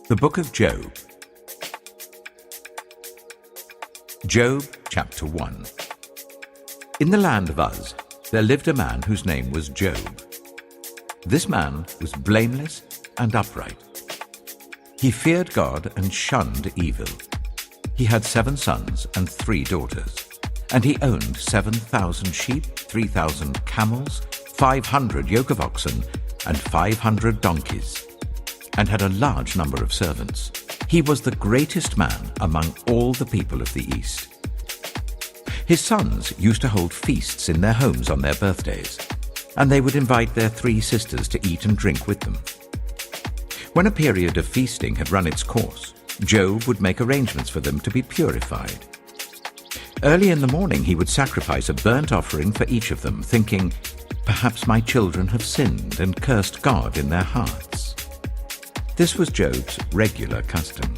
The Book of Job. Job, chapter 1. In the land of Uz, there lived a man whose name was Job. This man was blameless and upright. He feared God and shunned evil. He had 7 sons and 3 daughters, and he owned 7,000 sheep, 3,000 camels, 500 yoke of oxen, and 500 donkeys, and had a large number of servants. He was the greatest man among all the people of the East. His sons used to hold feasts in their homes on their birthdays, and they would invite their 3 sisters to eat and drink with them. When a period of feasting had run its course, Job would make arrangements for them to be purified. Early in the morning he would sacrifice a burnt offering for each of them, thinking, "Perhaps my children have sinned and cursed God in their hearts." This was Job's regular custom.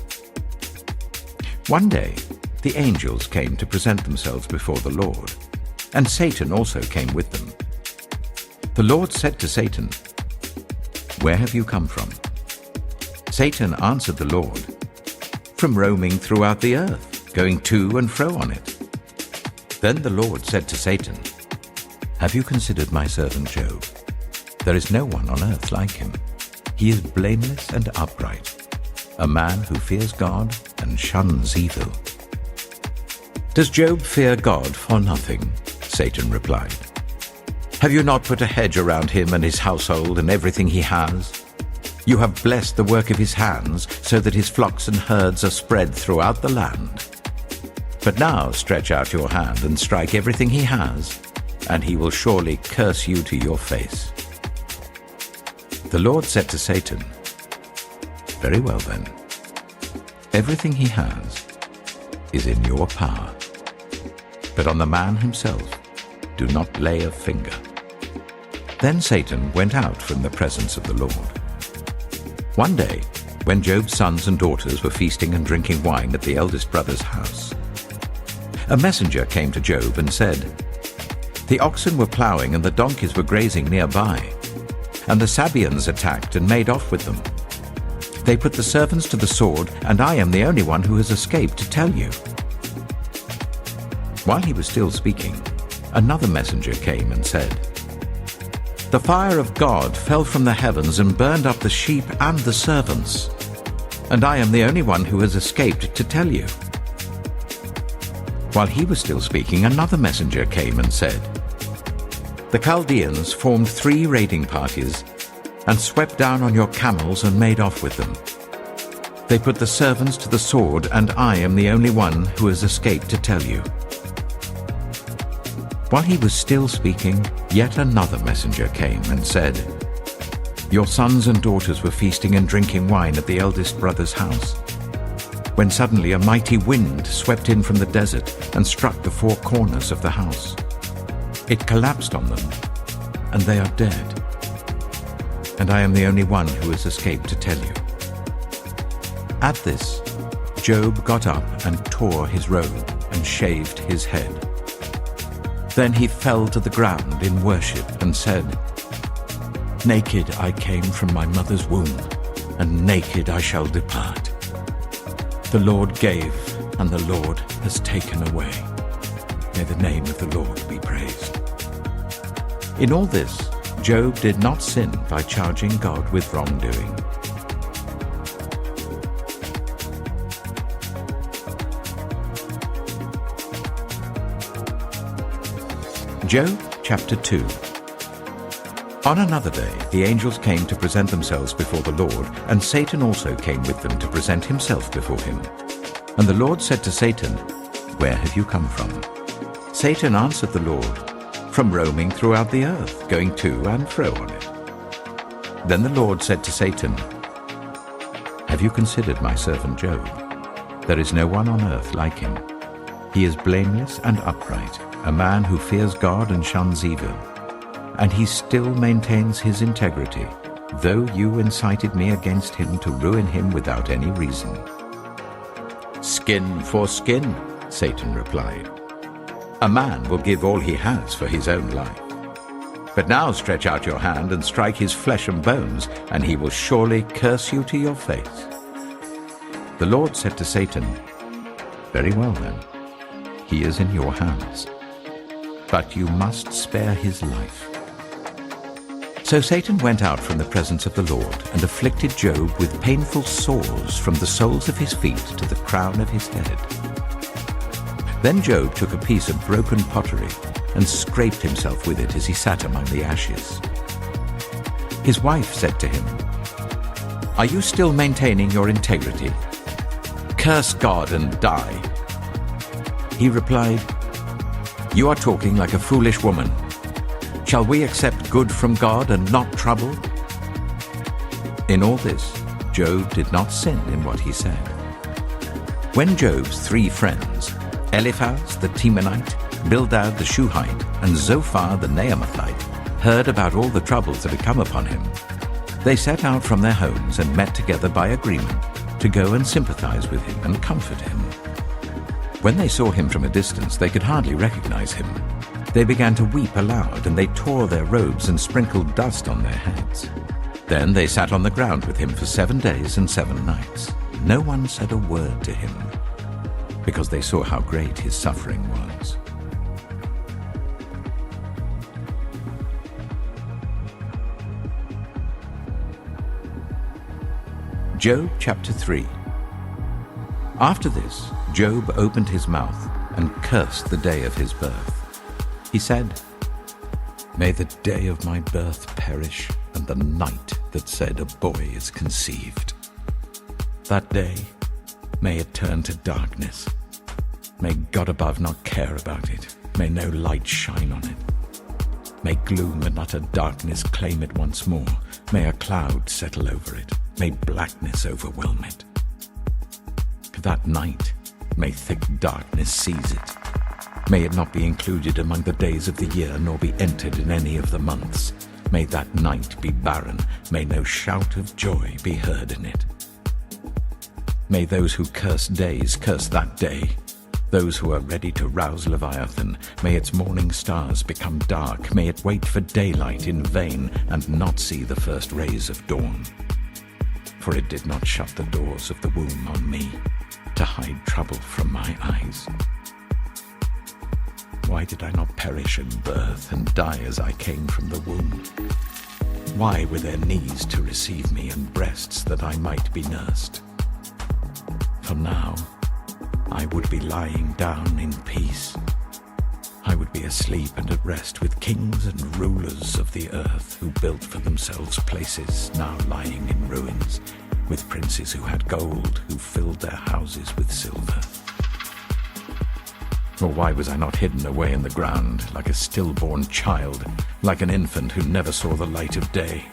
One day, the angels came to present themselves before the Lord, and Satan also came with them. The Lord said to Satan, "Where have you come from?" Satan answered the Lord, "From roaming throughout the earth, going to and fro on it." Then the Lord said to Satan, "Have you considered my servant Job? There is no one on earth like him. He is blameless and upright, a man who fears God and shuns evil." "Does Job fear God for nothing?" Satan replied. "Have you not put a hedge around him and his household and everything he has? You have blessed the work of his hands, so that his flocks and herds are spread throughout the land. But now stretch out your hand and strike everything he has, and he will surely curse you to your face." The Lord said to Satan, "Very well then. Everything he has is in your power. But on the man himself, do not lay a finger." Then Satan went out from the presence of the Lord. One day, when Job's sons and daughters were feasting and drinking wine at the eldest brother's house, a messenger came to Job and said, "The oxen were plowing and the donkeys were grazing nearby, and the Sabaeans attacked and made off with them. They put the servants to the sword, and I am the only one who has escaped to tell you." While he was still speaking, another messenger came and said, "The fire of God fell from the heavens and burned up the sheep and the servants, and I am the only one who has escaped to tell you." While he was still speaking, another messenger came and said, "The Chaldeans formed 3 raiding parties and swept down on your camels and made off with them. They put the servants to the sword, and I am the only one who has escaped to tell you." While he was still speaking, yet another messenger came and said, "Your sons and daughters were feasting and drinking wine at the eldest brother's house, when suddenly a mighty wind swept in from the desert and struck the 4 corners of the house. It collapsed on them, and they are dead. And I am the only one who has escaped to tell you." At this, Job got up and tore his robe and shaved his head. Then he fell to the ground in worship and said, "Naked I came from my mother's womb, and naked I shall depart. The Lord gave, and the Lord has taken away. May the name of the Lord be praised." In all this, Job did not sin by charging God with wrongdoing. Job chapter 2. On another day, the angels came to present themselves before the Lord, and Satan also came with them to present himself before him. And the Lord said to Satan, "Where have you come from?" Satan answered the Lord, "From roaming throughout the earth, going to and fro on it." Then the Lord said to Satan, "Have you considered my servant Job? There is no one on earth like him. He is blameless and upright, a man who fears God and shuns evil. And he still maintains his integrity, though you incited me against him to ruin him without any reason." "Skin for skin," Satan replied. "A man will give all he has for his own life. But now stretch out your hand and strike his flesh and bones, and he will surely curse you to your face. The Lord said to Satan, "Very well then, he is in your hands, but you must spare his life." So Satan went out from the presence of the Lord and afflicted Job with painful sores from the soles of his feet to the crown of his head. Then Job took a piece of broken pottery and scraped himself with it as he sat among the ashes. His wife said to him, "Are you still maintaining your integrity? Curse God and die." He replied, "You are talking like a foolish woman. Shall we accept good from God and not trouble?" In all this, Job did not sin in what he said. When Job's 3 friends, Eliphaz the Temanite, Bildad the Shuhite, and Zophar the Naamathite, heard about all the troubles that had come upon him, they set out from their homes and met together by agreement to go and sympathize with him and comfort him. When they saw him from a distance, they could hardly recognize him. They began to weep aloud, and they tore their robes and sprinkled dust on their heads. Then they sat on the ground with him for 7 days and 7 nights. No one said a word to him, because they saw how great his suffering was. Job chapter 3. After this, Job opened his mouth and cursed the day of his birth. He said, "May the day of my birth perish, and the night that said a boy is conceived. That day, may it turn to darkness. May God above not care about it. May no light shine on it. May gloom and utter darkness claim it once more. May a cloud settle over it. May blackness overwhelm it. That night, may thick darkness seize it. May it not be included among the days of the year, nor be entered in any of the months. May that night be barren. May no shout of joy be heard in it. May those who curse days curse that day. Those who are ready to rouse Leviathan, may its morning stars become dark. May it wait for daylight in vain and not see the first rays of dawn. For it did not shut the doors of the womb on me, to hide trouble from my eyes. Why did I not perish at birth and die as I came from the womb? Why were there knees to receive me and breasts that I might be nursed? For now I would be lying down in peace. I would be asleep and at rest with kings and rulers of the earth who built for themselves places now lying in ruins, with princes who had gold, who filled their houses with silver. Or why was I not hidden away in the ground, like a stillborn child, like an infant who never saw the light of day?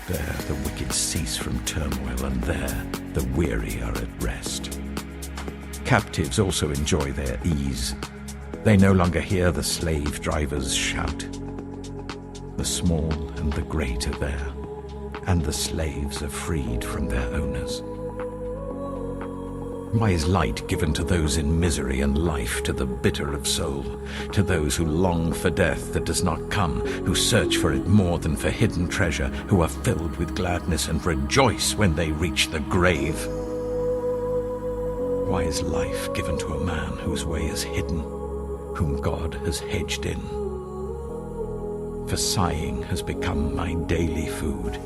There the wicked cease from turmoil, and there the weary are at rest. Captives also enjoy their ease. They no longer hear the slave drivers shout. The small and the great are there, and the slaves are freed from their owners. Why is light given to those in misery, and life to the bitter of soul, to those who long for death that does not come, who search for it more than for hidden treasure, who are filled with gladness and rejoice when they reach the grave? Why is life given to a man whose way is hidden, whom God has hedged in? For sighing has become my daily food,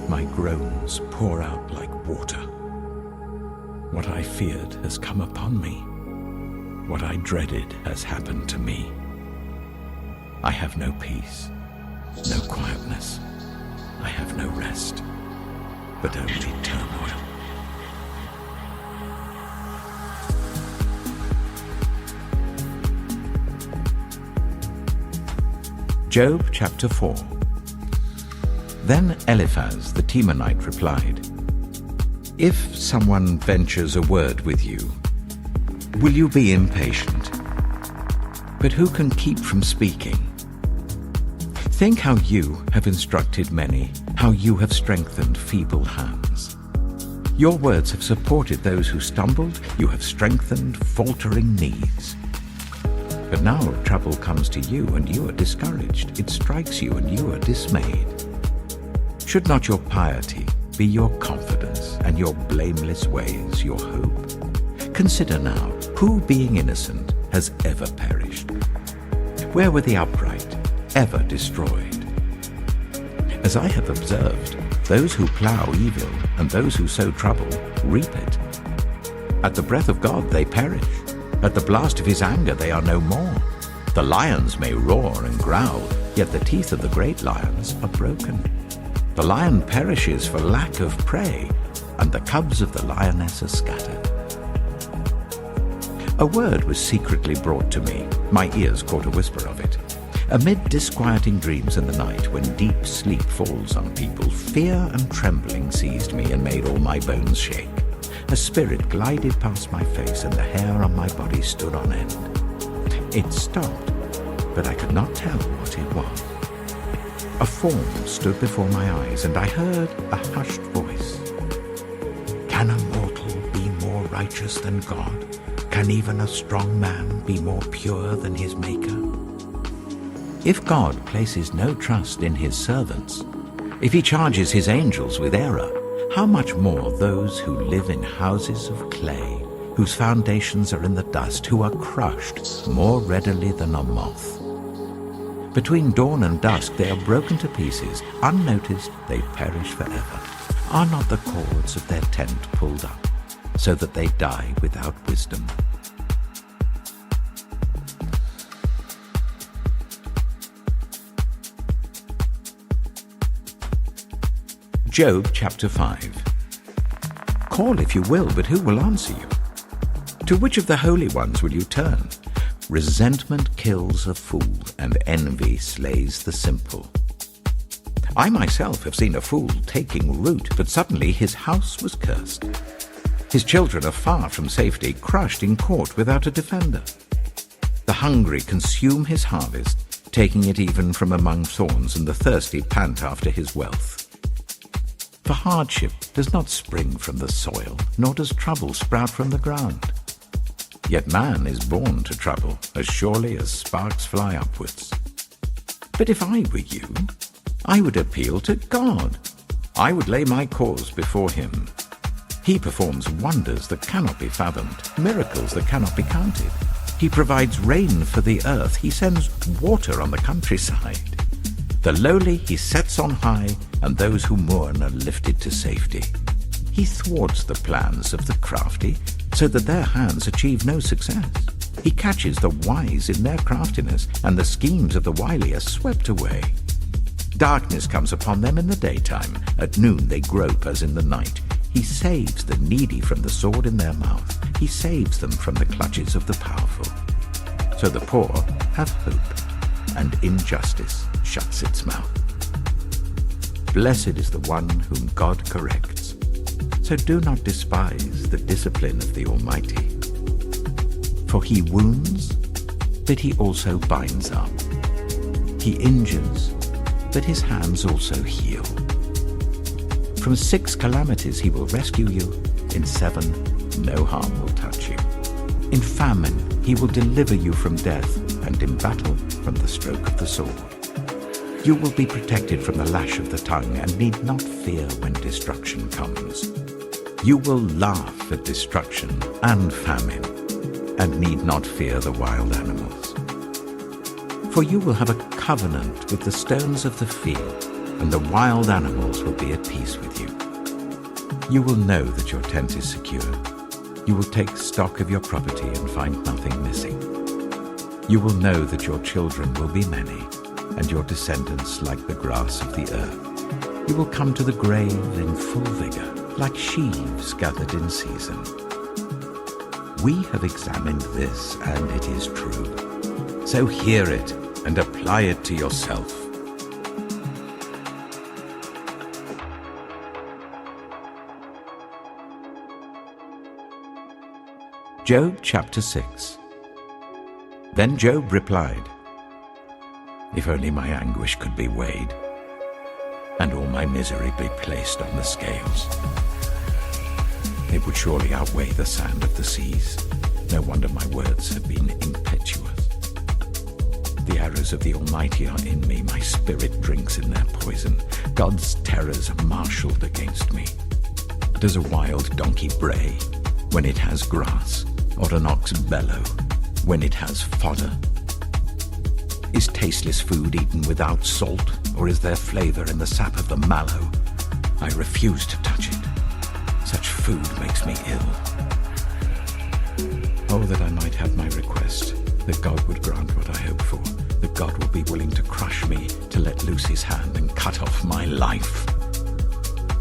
my groans pour out like water. What I feared has come upon me. What I dreaded has happened to me. I have no peace, no quietness. I have no rest, but only turmoil. Job chapter 4. Then Eliphaz the Temanite replied, "If someone ventures a word with you, will you be impatient? But who can keep from speaking? Think how you have instructed many, how you have strengthened feeble hands. Your words have supported those who stumbled, you have strengthened faltering knees. But now trouble comes to you, and you are discouraged. It strikes you, and you are dismayed. Should not your piety be your confidence, and your blameless ways your hope. Consider now, who being innocent has ever perished? Where were the upright ever destroyed? As I have observed, those who plough evil and those who sow trouble reap it. At the breath of God they perish. At the blast of his anger they are no more. The lions may roar and growl, yet the teeth of the great lions are broken. The lion perishes for lack of prey, and the cubs of the lioness are scattered. A word was secretly brought to me. My ears caught a whisper of it. Amid disquieting dreams in the night, when deep sleep falls on people, fear and trembling seized me and made all my bones shake. A spirit glided past my face, and the hair on my body stood on end. It stopped, but I could not tell what it was. A form stood before my eyes, and I heard a hushed voice. Can a mortal be more righteous than God? Can even a strong man be more pure than his Maker? If God places no trust in his servants, if he charges his angels with error, how much more those who live in houses of clay, whose foundations are in the dust, who are crushed more readily than a moth. Between dawn and dusk they are broken to pieces, unnoticed they perish forever. Are not the cords of their tent pulled up, so that they die without wisdom? Job chapter 5. Call if you will, but who will answer you? To which of the holy ones will you turn? Resentment kills a fool, and envy slays the simple. I myself have seen a fool taking root, but suddenly his house was cursed. His children are far from safety, crushed in court without a defender. The hungry consume his harvest, taking it even from among thorns, and the thirsty pant after his wealth. For hardship does not spring from the soil, nor does trouble sprout from the ground. Yet man is born to trouble, as surely as sparks fly upwards. But if I were you, I would appeal to God. I would lay my cause before him. He performs wonders that cannot be fathomed, miracles that cannot be counted. He provides rain for the earth. He sends water on the countryside. The lowly he sets on high, and those who mourn are lifted to safety. He thwarts the plans of the crafty, so that their hands achieve no success. He catches the wise in their craftiness, and the schemes of the wily are swept away. Darkness comes upon them in the daytime. At noon they grope as in the night. He saves the needy from the sword in their mouth. He saves them from the clutches of the powerful. So the poor have hope, and injustice shuts its mouth. Blessed is the one whom God corrects. So do not despise the discipline of the Almighty. For he wounds, but he also binds up. He injures, but his hands also heal. From 6 calamities he will rescue you. In 7, no harm will touch you. In famine he will deliver you from death, and in battle from the stroke of the sword. You will be protected from the lash of the tongue, and need not fear when destruction comes. You will laugh at destruction and famine, and need not fear the wild animals. For you will have a covenant with the stones of the field, and the wild animals will be at peace with you. You will know that your tent is secure. You will take stock of your property and find nothing missing. You will know that your children will be many, and your descendants like the grass of the earth. You will come to the grave in full vigor, like sheaves gathered in season. We have examined this, and it is true. So hear it and apply it to yourself. Job chapter 6. Then Job replied, If only my anguish could be weighed, and all my misery be placed on the scales. It would surely outweigh the sand of the seas. No wonder my words have been impetuous. The arrows of the Almighty are in me. My spirit drinks in their poison. God's terrors are marshaled against me. Does a wild donkey bray when it has grass, or an ox bellow when it has fodder? Is tasteless food eaten without salt, or is there flavor in the sap of the mallow? I refuse to touch it. Such food makes me ill. Oh, that I might have my request, that God would grant what I hope for, that God would be willing to crush me, to let loose his hand and cut off my life.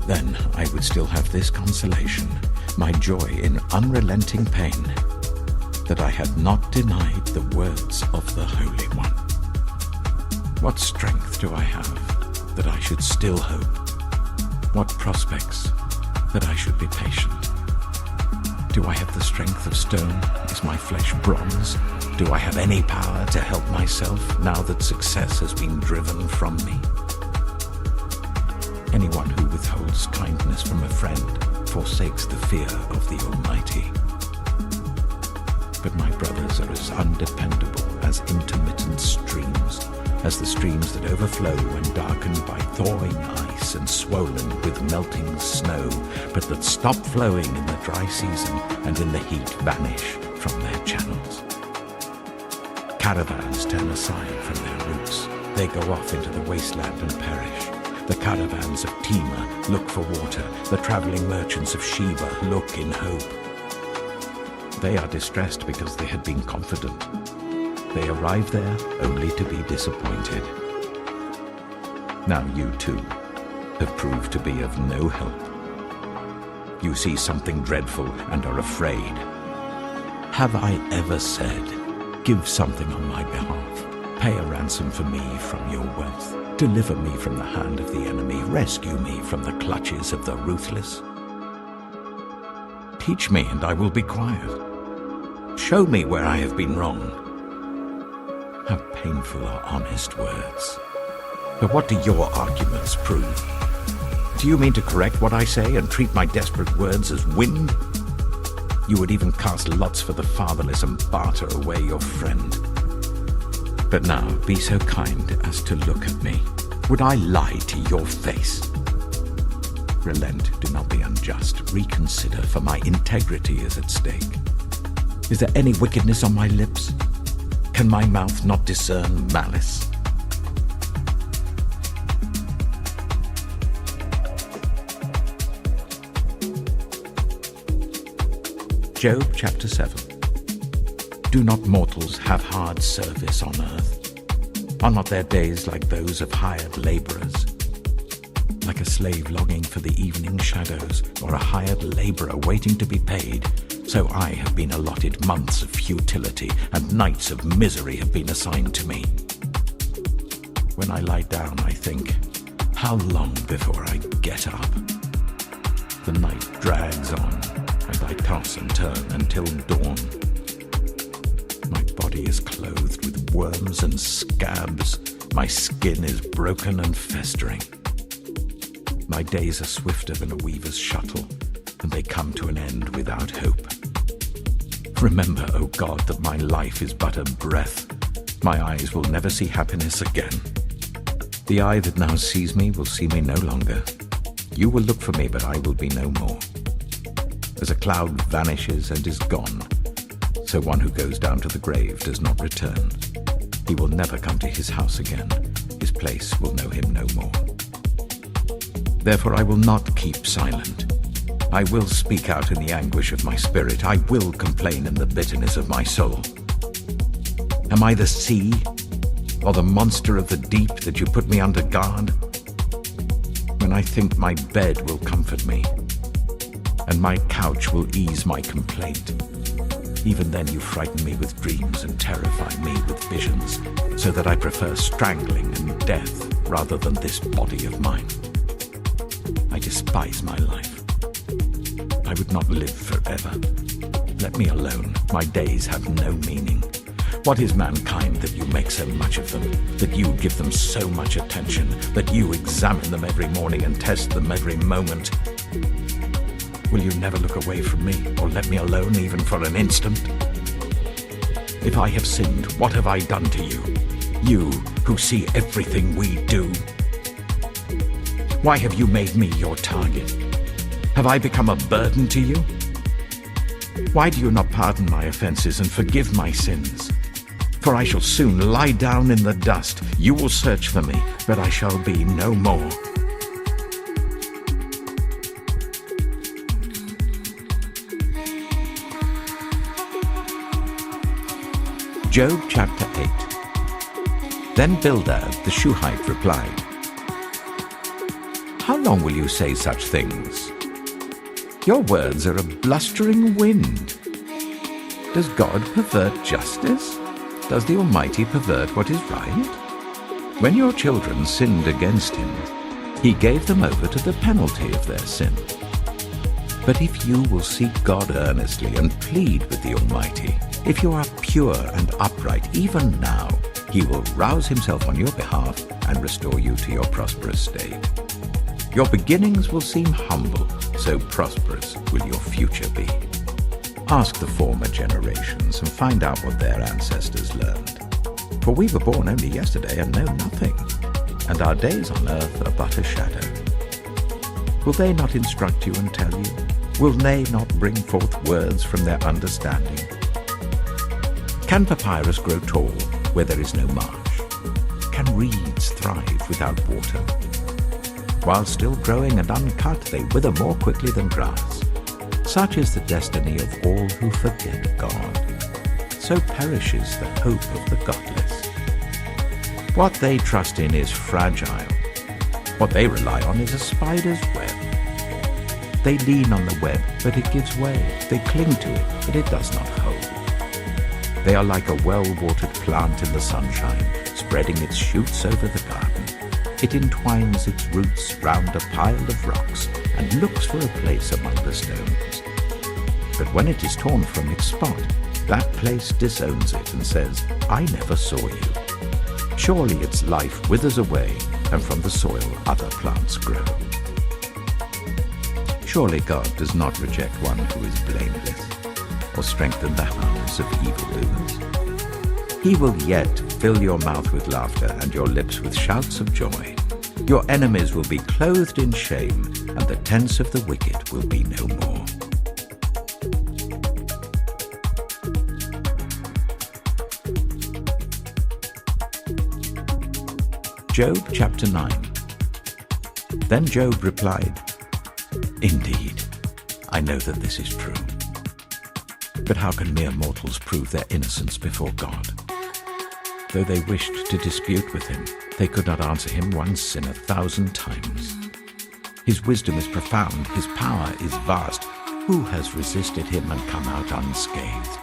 Then I would still have this consolation, my joy in unrelenting pain, that I had not denied the words of the Holy One. What strength do I have that I should still hope? What prospects that I should be patient? Do I have the strength of stone? Is my flesh bronze? Do I have any power to help myself now that success has been driven from me? Anyone who withholds kindness from a friend forsakes the fear of the Almighty. But my brothers are as undependable as intermittent streams, as the streams that overflow when darkened by thawing ice and swollen with melting snow, but that stop flowing in the dry season and in the heat vanish from their channels. Caravans turn aside from their routes. They go off into the wasteland and perish. The caravans of Tema look for water. The traveling merchants of Sheba look in hope. They are distressed because they had been confident. They arrive there only to be disappointed. Now you too have proved to be of no help. You see something dreadful and are afraid. Have I ever said, give something on my behalf, pay a ransom for me from your wealth, deliver me from the hand of the enemy, rescue me from the clutches of the ruthless? Teach me and I will be quiet. Show me where I have been wrong. How painful are honest words. But what do your arguments prove? Do you mean to correct what I say and treat my desperate words as wind? You would even cast lots for the fatherless and barter away your friend. But now be so kind as to look at me. Would I lie to your face? Relent, do not be unjust. Reconsider, for my integrity is at stake. Is there any wickedness on my lips? Can my mouth not discern malice? Job chapter 7. Do not mortals have hard service on earth? Are not their days like those of hired laborers? Like a slave longing for the evening shadows, or a hired laborer waiting to be paid, so I have been allotted months of futility, and nights of misery have been assigned to me. When I lie down, I think, how long before I get up? The night drags on, and I toss and turn until dawn. My body is clothed with worms and scabs. My skin is broken and festering. My days are swifter than a weaver's shuttle, and they come to an end without hope. Remember, O God, that my life is but a breath. My eyes will never see happiness again. The eye that now sees me will see me no longer. You will look for me, but I will be no more. As a cloud vanishes and is gone, so one who goes down to the grave does not return. He will never come to his house again. His place will know him no more. Therefore I will not keep silent. I will speak out in the anguish of my spirit. I will complain in the bitterness of my soul. Am I the sea, or the monster of the deep that you put me under guard? When I think my bed will comfort me, and my couch will ease my complaint, even then you frighten me with dreams and terrify me with visions, so that I prefer strangling and death rather than this body of mine. I despise my life. I would not live forever. Let me alone. My days have no meaning. What is mankind that you make so much of them, that you give them so much attention, that you examine them every morning and test them every moment? Will you never look away from me, or let me alone even for an instant? If I have sinned, what have I done to you? You who see everything we do. Why have you made me your target? Have I become a burden to you? Why do you not pardon my offenses and forgive my sins? For I shall soon lie down in the dust. You will search for me, but I shall be no more. Job chapter 8. Then Bildad the Shuhite replied, "How long will you say such things? Your words are a blustering wind. Does God pervert justice? Does the Almighty pervert what is right? When your children sinned against him, he gave them over to the penalty of their sin. But if you will seek God earnestly and plead with the Almighty, if you are pure and upright, even now, he will rouse himself on your behalf and restore you to your prosperous state. Your beginnings will seem humble, so prosperous will your future be. Ask the former generations and find out what their ancestors learned. For we were born only yesterday and know nothing, and our days on earth are but a shadow. Will they not instruct you and tell you? Will they not bring forth words from their understanding? Can papyrus grow tall where there is no marsh? Can reeds thrive without water? While still growing and uncut, they wither more quickly than grass. Such is the destiny of all who forget God. So perishes the hope of the godless. What they trust in is fragile. What they rely on is a spider's web. They lean on the web, but it gives way. They cling to it, but it does not hold. They are like a well-watered plant in the sunshine, spreading its shoots over the garden. It entwines its roots round a pile of rocks and looks for a place among the stones. But when it is torn from its spot, that place disowns it and says, "I never saw you." Surely its life withers away, and from the soil other plants grow. Surely God does not reject one who is blameless, or strengthen the hands of evildoers. He will yet fill your mouth with laughter and your lips with shouts of joy. Your enemies will be clothed in shame, and the tents of the wicked will be no more. Job chapter 9. Then Job replied, "Indeed, I know that this is true. But how can mere mortals prove their innocence before God? Though they wished to dispute with him, they could not answer him one sin 1,000 times. His wisdom is profound, his power is vast. Who has resisted him and come out unscathed?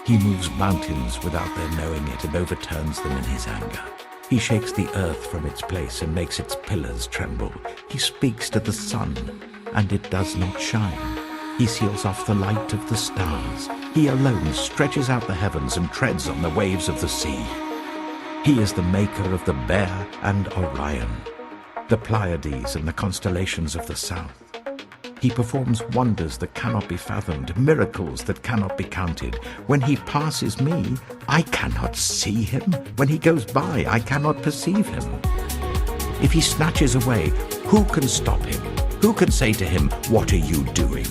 He moves mountains without their knowing it and overturns them in his anger. He shakes the earth from its place and makes its pillars tremble. He speaks to the sun, and it does not shine. He seals off the light of the stars. He alone stretches out the heavens and treads on the waves of the sea. He is the maker of the Bear and Orion, the Pleiades and the constellations of the south. He performs wonders that cannot be fathomed, miracles that cannot be counted. When he passes me, I cannot see him. When he goes by, I cannot perceive him. If he snatches away, who can stop him? Who can say to him, "What are you doing?"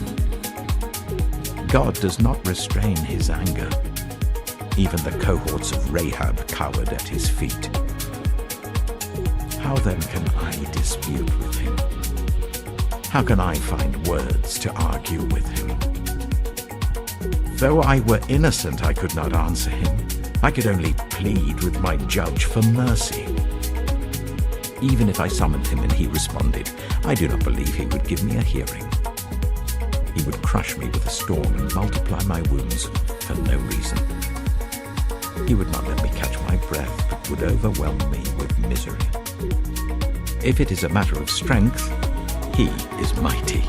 God does not restrain his anger. Even the cohorts of Rahab cowered at his feet. How then can I dispute with him? How can I find words to argue with him? Though I were innocent, I could not answer him. I could only plead with my judge for mercy. Even if I summoned him and he responded, I do not believe he would give me a hearing. He would crush me with a storm and multiply my wounds for no reason. He would not let me catch my breath, but would overwhelm me with misery. If it is a matter of strength, he is mighty.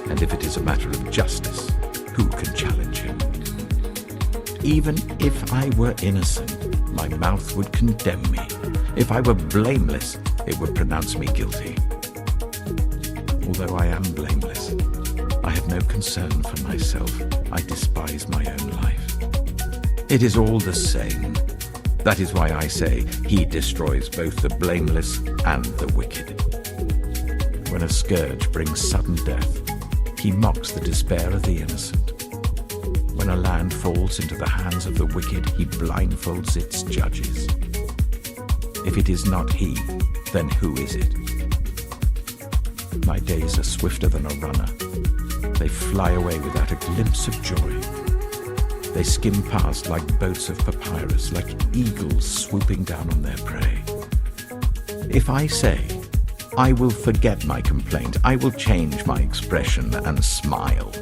And if it is a matter of justice, who can challenge him? Even if I were innocent, my mouth would condemn me. If I were blameless, it would pronounce me guilty. Although I am blameless, I have no concern for myself. I despise my own life. It is all the same. That is why I say he destroys both the blameless and the wicked. When a scourge brings sudden death, he mocks the despair of the innocent. When a land falls into the hands of the wicked, he blindfolds its judges. If it is not he, then who is it? My days are swifter than a runner. They fly away without a glimpse of joy. They skim past like boats of papyrus, like eagles swooping down on their prey. If I say, I will forget my complaint, I will change my expression and smile,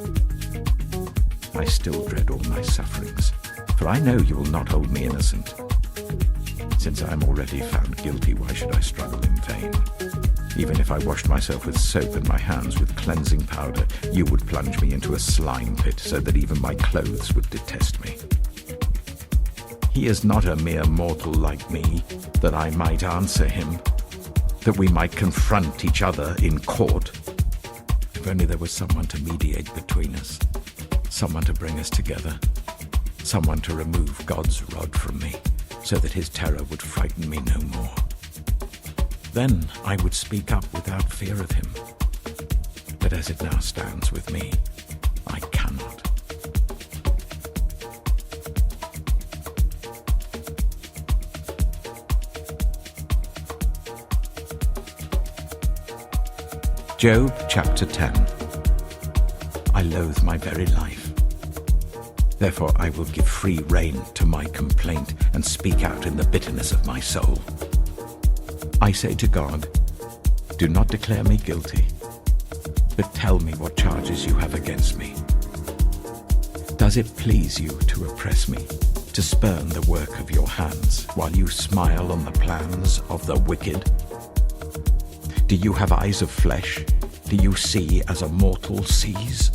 I still dread all my sufferings, for I know you will not hold me innocent. Since I am already found guilty, why should I struggle in vain? Even if I washed myself with soap and my hands with cleansing powder, you would plunge me into a slime pit so that even my clothes would detest me. He is not a mere mortal like me, that I might answer him, that we might confront each other in court. If only there was someone to mediate between us, someone to bring us together, someone to remove God's rod from me, so that his terror would frighten me no more. Then I would speak up without fear of him. But as it now stands with me, I cannot. Job chapter 10. I loathe my very life. Therefore I will give free rein to my complaint and speak out in the bitterness of my soul. I say to God, do not declare me guilty, but tell me what charges you have against me. Does it please you to oppress me, to spurn the work of your hands, while you smile on the plans of the wicked? Do you have eyes of flesh? Do you see as a mortal sees?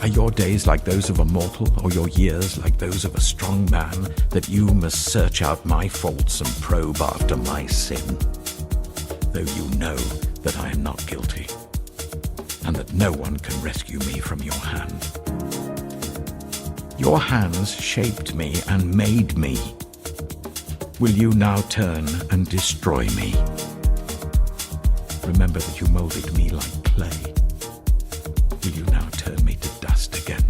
Are your days like those of a mortal, or your years like those of a strong man, that you must search out my faults and probe after my sin? Though you know that I am not guilty, and that no one can rescue me from your hand. Your hands shaped me and made me. Will you now turn and destroy me? Remember that you molded me like clay. Will you now turn me to dust again?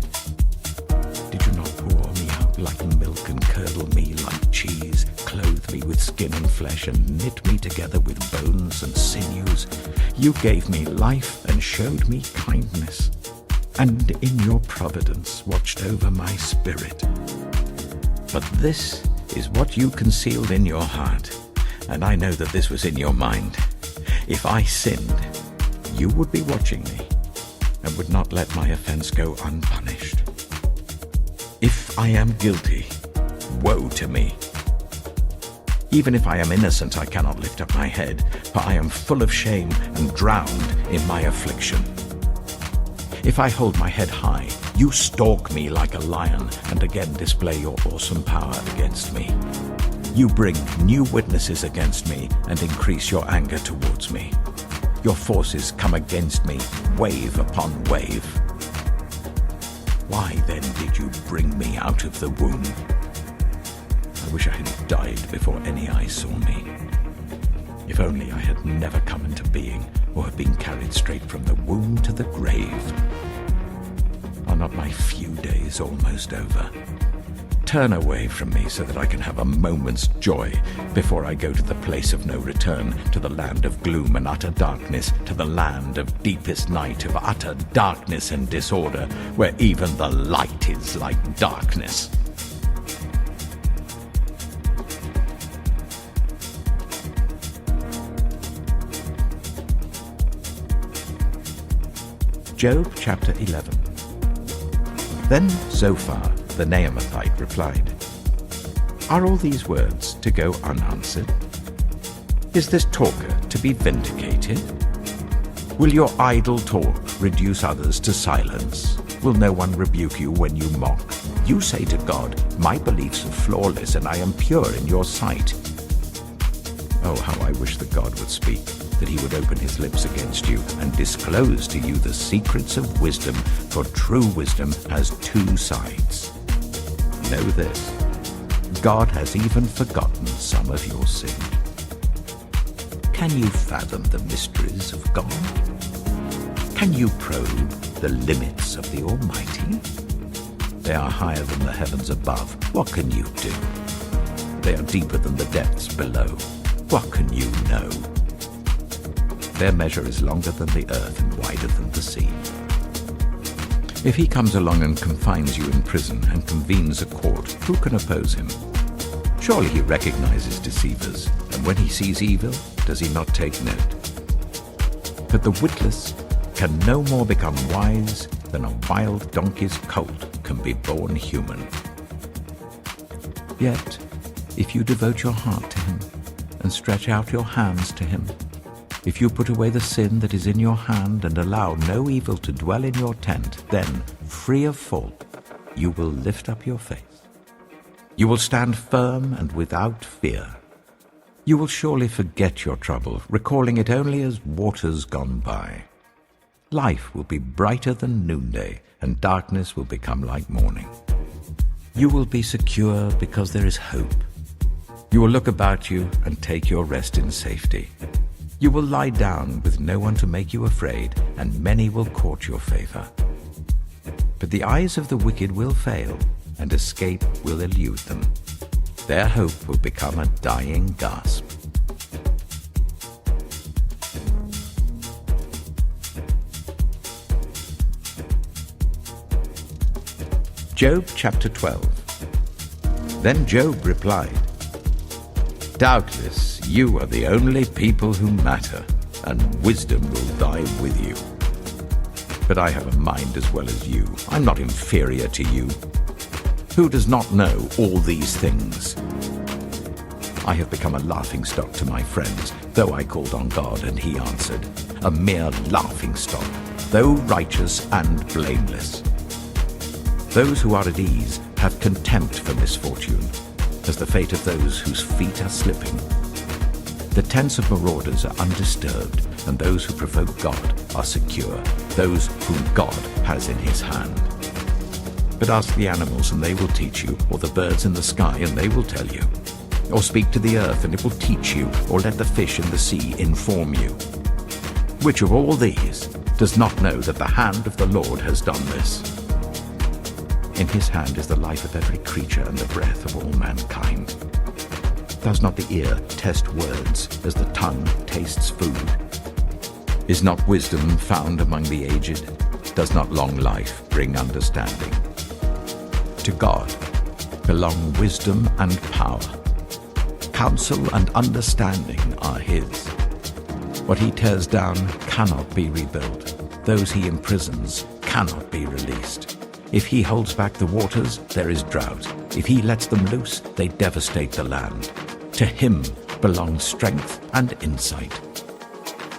Did you not pour me out like milk and curdle me like cheese, clothe me with skin and flesh and knit me together with bones and sinews? You gave me life and showed me kindness, and in your providence watched over my spirit. But this is what you concealed in your heart, and I know that this was in your mind. If I sinned, you would be watching me, and would not let my offense go unpunished. If I am guilty, woe to me. Even if I am innocent, I cannot lift up my head, for I am full of shame and drowned in my affliction. If I hold my head high, you stalk me like a lion, and again display your awesome power against me. You bring new witnesses against me, and increase your anger towards me. Your forces come against me, wave upon wave. Why then did you bring me out of the womb? I wish I had died before any eye saw me. If only I had never come into being, or had been carried straight from the womb to the grave. Are not my few days almost over? Turn away from me so that I can have a moment's joy before I go to the place of no return, to the land of gloom and utter darkness, to the land of deepest night, of utter darkness and disorder, where even the light is like darkness. Job chapter 11. Then Zophar the Naamathite replied, are all these words to go unanswered? Is this talker to be vindicated? Will your idle talk reduce others to silence? Will no one rebuke you when you mock? You say to God, my beliefs are flawless and I am pure in your sight. Oh, how I wish that God would speak, that he would open his lips against you and disclose to you the secrets of wisdom, for true wisdom has two sides. Know this, God has even forgotten some of your sin. Can you fathom the mysteries of God? Can you probe the limits of the Almighty? They are higher than the heavens above. What can you do? They are deeper than the depths below. What can you know? Their measure is longer than the earth and wider than the sea. If he comes along and confines you in prison and convenes a court, who can oppose him? Surely he recognizes deceivers, and when he sees evil, does he not take note? But the witless can no more become wise than a wild donkey's colt can be born human. Yet, if you devote your heart to him and stretch out your hands to him, if you put away the sin that is in your hand and allow no evil to dwell in your tent, then, free of fault, you will lift up your face. You will stand firm and without fear. You will surely forget your trouble, recalling it only as waters gone by. Life will be brighter than noonday, and darkness will become like morning. You will be secure because there is hope. You will look about you and take your rest in safety. You will lie down with no one to make you afraid, and many will court your favor. But the eyes of the wicked will fail, and escape will elude them. Their hope will become a dying gasp. Job chapter 12. Then Job replied, "Doubtless you are the only people who matter, and wisdom will die with you. But I have a mind as well as you. I'm not inferior to you. Who does not know all these things? I have become a laughingstock to my friends, though I called on God and he answered, a mere laughingstock, though righteous and blameless. Those who are at ease have contempt for misfortune, as the fate of those whose feet are slipping. The tents of marauders are undisturbed, and those who provoke God are secure, those whom God has in his hand. But ask the animals, and they will teach you, or the birds in the sky, and they will tell you. Or speak to the earth, and it will teach you, or let the fish in the sea inform you. Which of all these does not know that the hand of the Lord has done this? In his hand is the life of every creature and the breath of all mankind. Does not the ear test words as the tongue tastes food? Is not wisdom found among the aged? Does not long life bring understanding? To God belong wisdom and power. Counsel and understanding are his. What he tears down cannot be rebuilt. Those he imprisons cannot be released. If he holds back the waters, there is drought. If he lets them loose, they devastate the land. To him belongs strength and insight.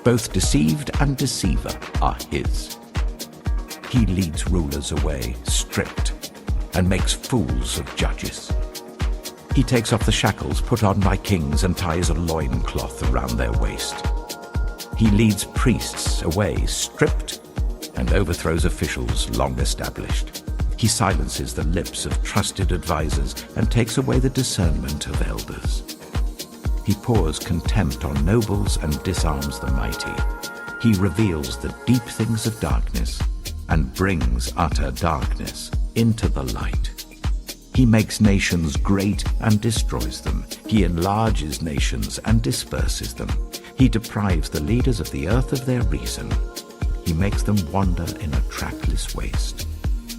Both deceived and deceiver are his. He leads rulers away, stripped, and makes fools of judges. He takes off the shackles put on by kings and ties a loincloth around their waist. He leads priests away, stripped, and overthrows officials long established. He silences the lips of trusted advisers and takes away the discernment of elders. He pours contempt on nobles and disarms the mighty. He reveals the deep things of darkness and brings utter darkness into the light. He makes nations great and destroys them. He enlarges nations and disperses them. He deprives the leaders of the earth of their reason. He makes them wander in a trackless waste.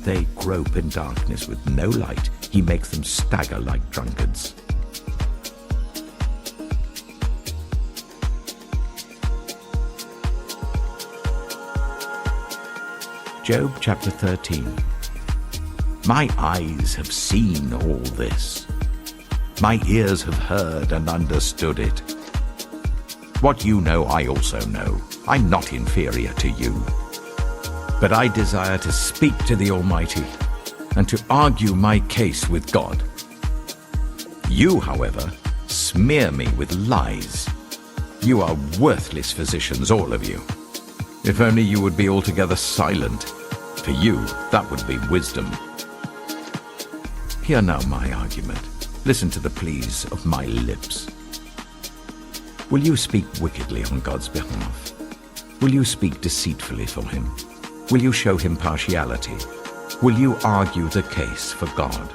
They grope in darkness with no light. He makes them stagger like drunkards. Job chapter 13. My eyes have seen all this. My ears have heard and understood it. What you know, I also know. I'm not inferior to you. But I desire to speak to the Almighty and to argue my case with God. You, however, smear me with lies. You are worthless physicians, all of you. If only you would be altogether silent. For you, that would be wisdom. Hear now my argument. Listen to the pleas of my lips. Will you speak wickedly on God's behalf? Will you speak deceitfully for him? Will you show him partiality? Will you argue the case for God?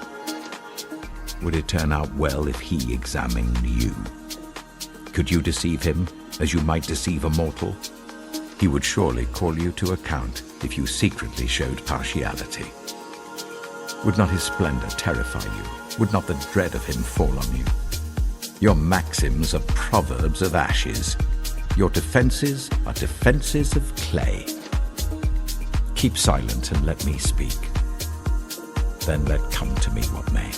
Would it turn out well if he examined you? Could you deceive him as you might deceive a mortal? He would surely call you to account if you secretly showed partiality. Would not his splendor terrify you? Would not the dread of him fall on you? Your maxims are proverbs of ashes. Your defenses are defenses of clay. Keep silent and let me speak. Then let come to me what may.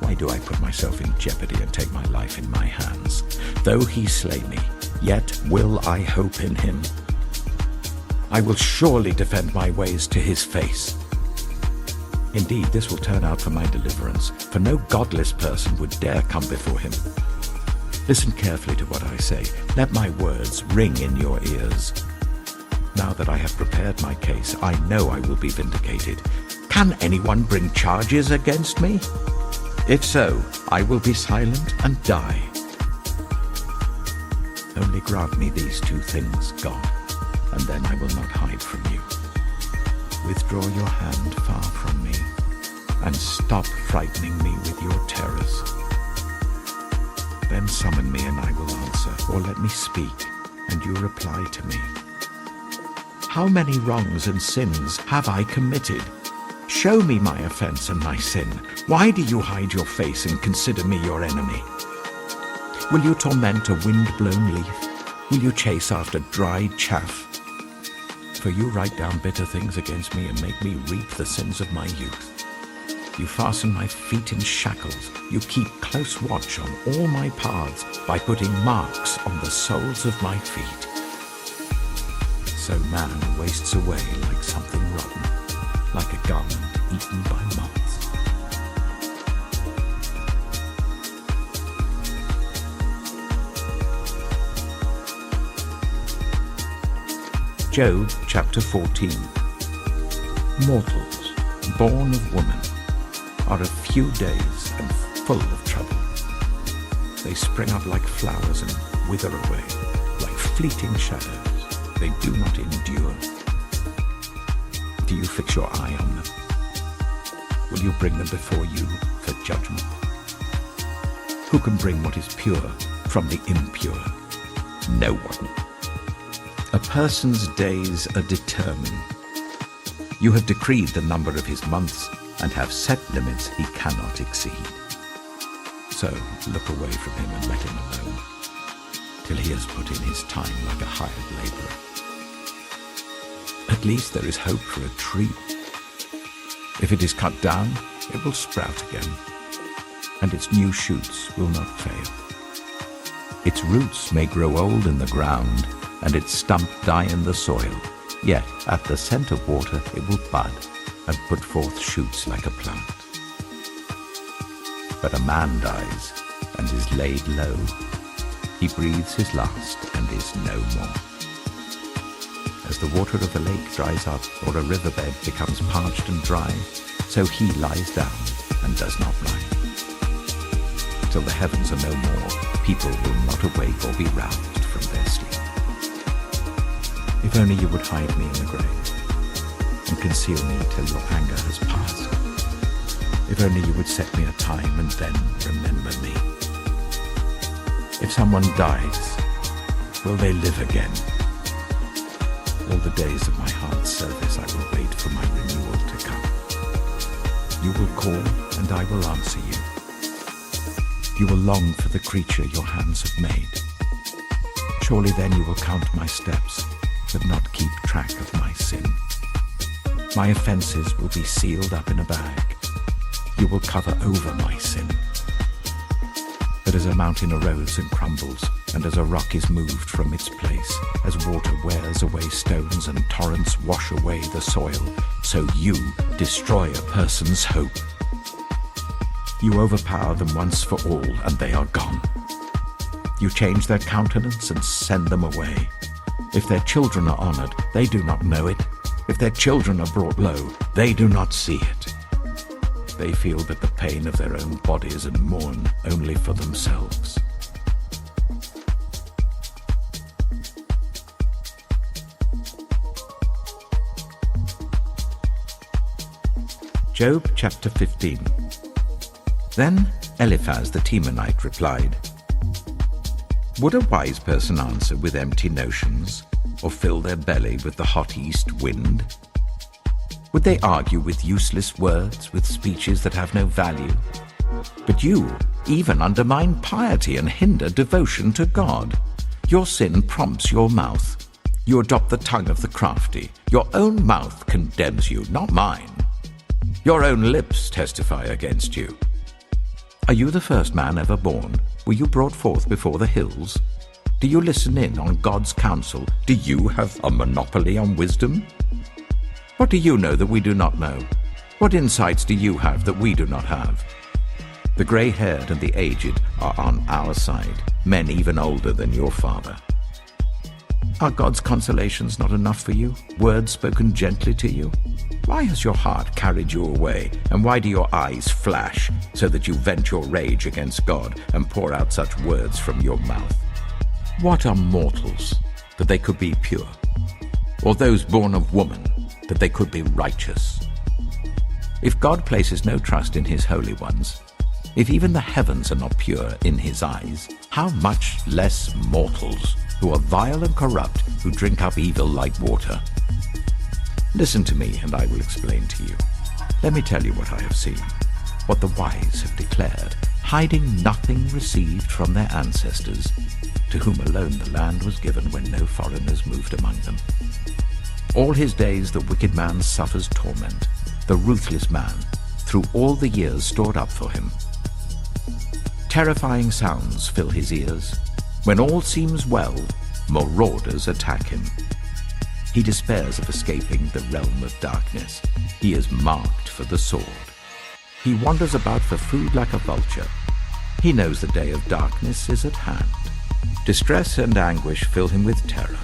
Why do I put myself in jeopardy and take my life in my hands? Though he slay me, yet will I hope in him. I will surely defend my ways to his face. Indeed, this will turn out for my deliverance, for no godless person would dare come before him. Listen carefully to what I say. Let my words ring in your ears. Now that I have prepared my case, I know I will be vindicated. Can anyone bring charges against me? If so, I will be silent and die. Only grant me these two things, God, and then I will not hide from you. Withdraw your hand far from me, and stop frightening me with your terrors. Then summon me and I will answer, or let me speak, and you reply to me. How many wrongs and sins have I committed? Show me my offense and my sin. Why do you hide your face and consider me your enemy? Will you torment a wind-blown leaf? Will you chase after dried chaff? For you write down bitter things against me and make me reap the sins of my youth. You fasten my feet in shackles. You keep close watch on all my paths by putting marks on the soles of my feet. So man wastes away like something rotten, like a garment eaten by moths. Job chapter 14. Mortals, born of woman, are a few days and full of trouble. They spring up like flowers and wither away, like fleeting shadows. They do not endure. Do you fix your eye on them? Will you bring them before you for judgment? Who can bring what is pure from the impure? No one. A person's days are determined. You have decreed the number of his months and have set limits he cannot exceed. So look away from him and let him alone, till he has put in his time like a hired laborer. At least there is hope for a tree. If it is cut down, it will sprout again, and its new shoots will not fail. Its roots may grow old in the ground, and its stump die in the soil, yet at the scent of water it will bud and put forth shoots like a plant. But a man dies and is laid low. He breathes his last and is no more. As the water of a lake dries up or a riverbed becomes parched and dry, so he lies down and does not rise. Till the heavens are no more, people will not awake or be roused from their sleep. If only you would hide me in the grave and conceal me till your anger has passed. If only you would set me a time and then remember me. If someone dies, will they live again? All the days of my heart's service I will wait for my renewal to come. You will call and I will answer you. You will long for the creature your hands have made. Surely then you will count my steps, but not keep track of my sin. My offenses will be sealed up in a bag. You will cover over my sin. But as a mountain erodes and crumbles, and as a rock is moved from its place, as water wears away stones and torrents wash away the soil, so you destroy a person's hope. You overpower them once for all, and they are gone. You change their countenance and send them away. If their children are honored, they do not know it. If their children are brought low, they do not see it. they feel but the pain of their own bodies and mourn only for themselves. Job chapter 15. Then Eliphaz the Temanite replied, "Would a wise person answer with empty notions, or fill their belly with the hot east wind? Would they argue with useless words, with speeches that have no value? But you even undermine piety and hinder devotion to God. Your sin prompts your mouth. You adopt the tongue of the crafty. Your own mouth condemns you, not mine. Your own lips testify against you. Are you the first man ever born? Were you brought forth before the hills? Do you listen in on God's counsel? Do you have a monopoly on wisdom? What do you know that we do not know? What insights do you have that we do not have? The gray-haired and the aged are on our side, men even older than your father. Are God's consolations not enough for you, words spoken gently to you? Why has your heart carried you away, and why do your eyes flash, so that you vent your rage against God and pour out such words from your mouth? What are mortals, that they could be pure? Or those born of woman, that they could be righteous? If God places no trust in his holy ones, if even the heavens are not pure in his eyes, how much less mortals, who are vile and corrupt, who drink up evil like water? Listen to me, and I will explain to you. Let me tell you what I have seen, what the wise have declared, hiding nothing received from their ancestors, to whom alone the land was given when no foreigners moved among them. All his days the wicked man suffers torment, the ruthless man, through all the years stored up for him. Terrifying sounds fill his ears. When all seems well, marauders attack him. He despairs of escaping the realm of darkness. He is marked for the sword. He wanders about for food like a vulture. He knows the day of darkness is at hand. Distress and anguish fill him with terror.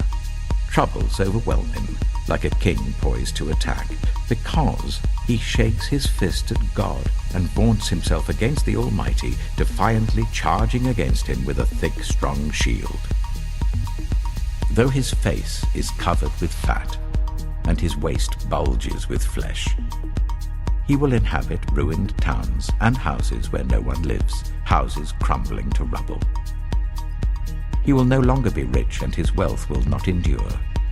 Troubles overwhelm him, like a king poised to attack, because he shakes his fist at God and vaunts himself against the Almighty, defiantly charging against him with a thick, strong shield. Though his face is covered with fat, and his waist bulges with flesh, he will inhabit ruined towns and houses where no one lives, houses crumbling to rubble. He will no longer be rich, and his wealth will not endure,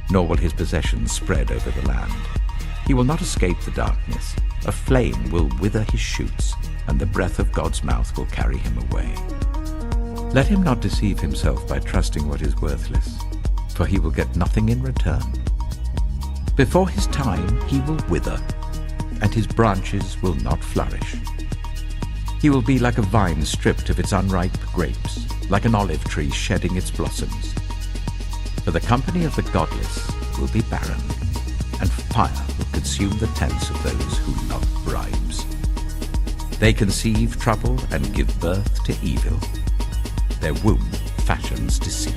nor will his possessions spread over the land. He will not escape the darkness. A flame will wither his shoots, and the breath of God's mouth will carry him away. Let him not deceive himself by trusting what is worthless, for he will get nothing in return. Before his time he will wither, and his branches will not flourish. He will be like a vine stripped of its unripe grapes, like an olive tree shedding its blossoms. For the company of the godless will be barren, and fire will consume the tents of those who love bribes. They conceive trouble and give birth to evil. Their womb fashions deceit.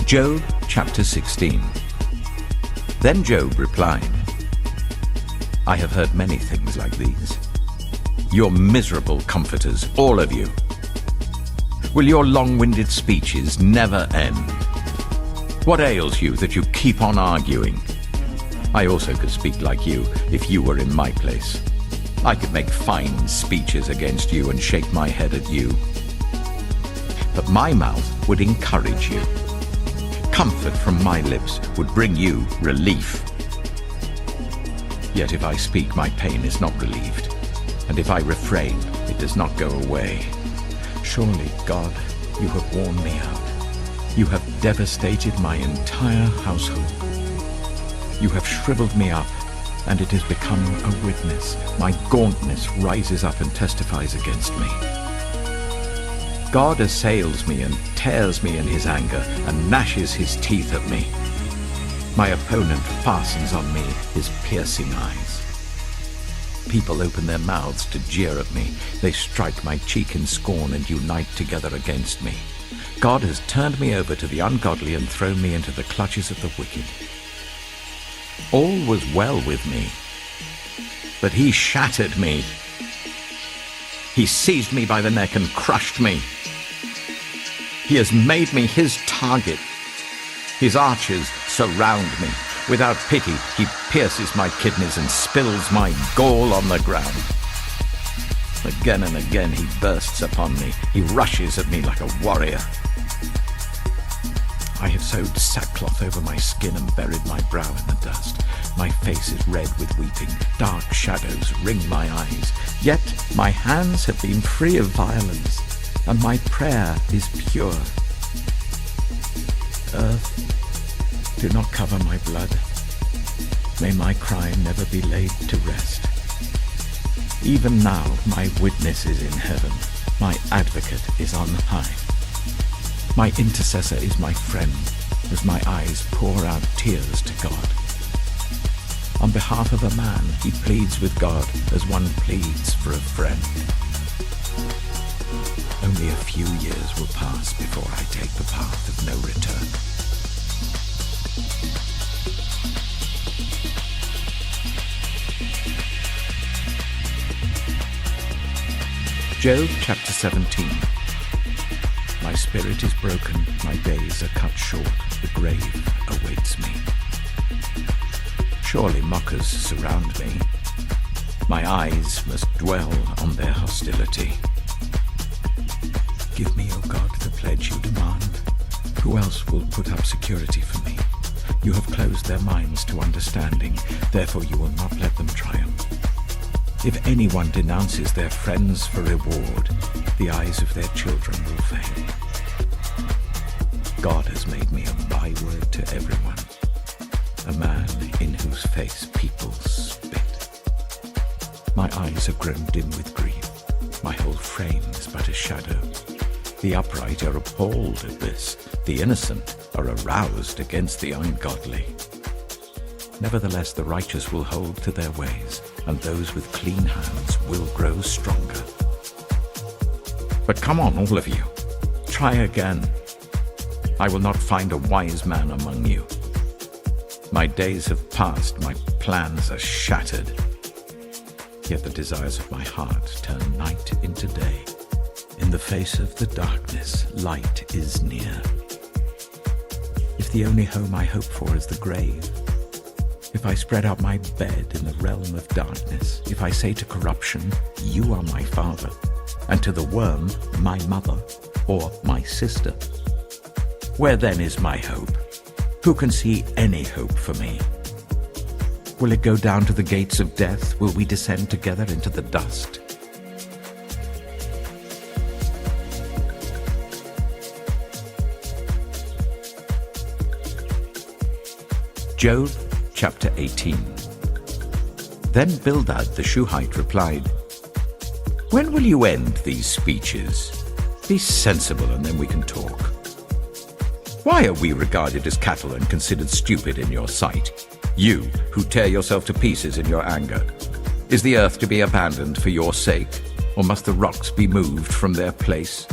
Job chapter 16. Then Job replied, I have heard many things like these. You're miserable comforters, all of you. Will your long-winded speeches never end? What ails you that you keep on arguing? I also could speak like you if you were in my place. I could make fine speeches against you and shake my head at you. But my mouth would encourage you. Comfort from my lips would bring you relief. Yet if I speak, my pain is not relieved, and if I refrain, it does not go away. Surely, God, you have worn me out. You have devastated my entire household. You have shriveled me up, and it has become a witness. My gauntness rises up and testifies against me. God assails me and tears me in his anger and gnashes his teeth at me. My opponent fastens on me his piercing eyes. People open their mouths to jeer at me. They strike my cheek in scorn and unite together against me. God has turned me over to the ungodly and thrown me into the clutches of the wicked. All was well with me, but he shattered me. He seized me by the neck and crushed me. He has made me his target. His archers surround me. Without pity, he pierces my kidneys and spills my gall on the ground. Again and again he bursts upon me. He rushes at me like a warrior. I have sewed sackcloth over my skin and buried my brow in the dust. My face is red with weeping. Dark shadows ring my eyes. Yet my hands have been free of violence, and my prayer is pure. Earth, do not cover my blood. May my crime never be laid to rest. Even now my witness is in heaven. My advocate is on high. My intercessor is my friend, as my eyes pour out tears to God. On behalf of a man, he pleads with God as one pleads for a friend. Only a few years will pass before I take the path of no return. Job chapter 17. My spirit is broken, my days are cut short, the grave awaits me. Surely mockers surround me. My eyes must dwell on their hostility. Give me, O God, the pledge you demand. Who else will put up security for me? You have closed their minds to understanding, therefore you will not let them triumph. If anyone denounces their friends for reward, the eyes of their children will fail. God has made me a byword to everyone, a man in whose face people spit. My eyes are grown dim with grief. My whole frame is but a shadow. The upright are appalled at this. The innocent are aroused against the ungodly. Nevertheless, the righteous will hold to their ways, and those with clean hands will grow stronger. But come on, all of you. Try again. I will not find a wise man among you. My days have passed, my plans are shattered. Yet the desires of my heart turn night into day. In the face of the darkness, light is near. If the only home I hope for is the grave, if I spread out my bed in the realm of darkness, if I say to corruption, you are my father, and to the worm, my mother, or my sister, where then is my hope? Who can see any hope for me? Will it go down to the gates of death? Will we descend together into the dust? Job chapter 18. Then Bildad the Shuhite replied, When will you end these speeches? Be sensible and then we can talk. Why are we regarded as cattle and considered stupid in your sight? You, who tear yourself to pieces in your anger. Is the earth to be abandoned for your sake, or must the rocks be moved from their place?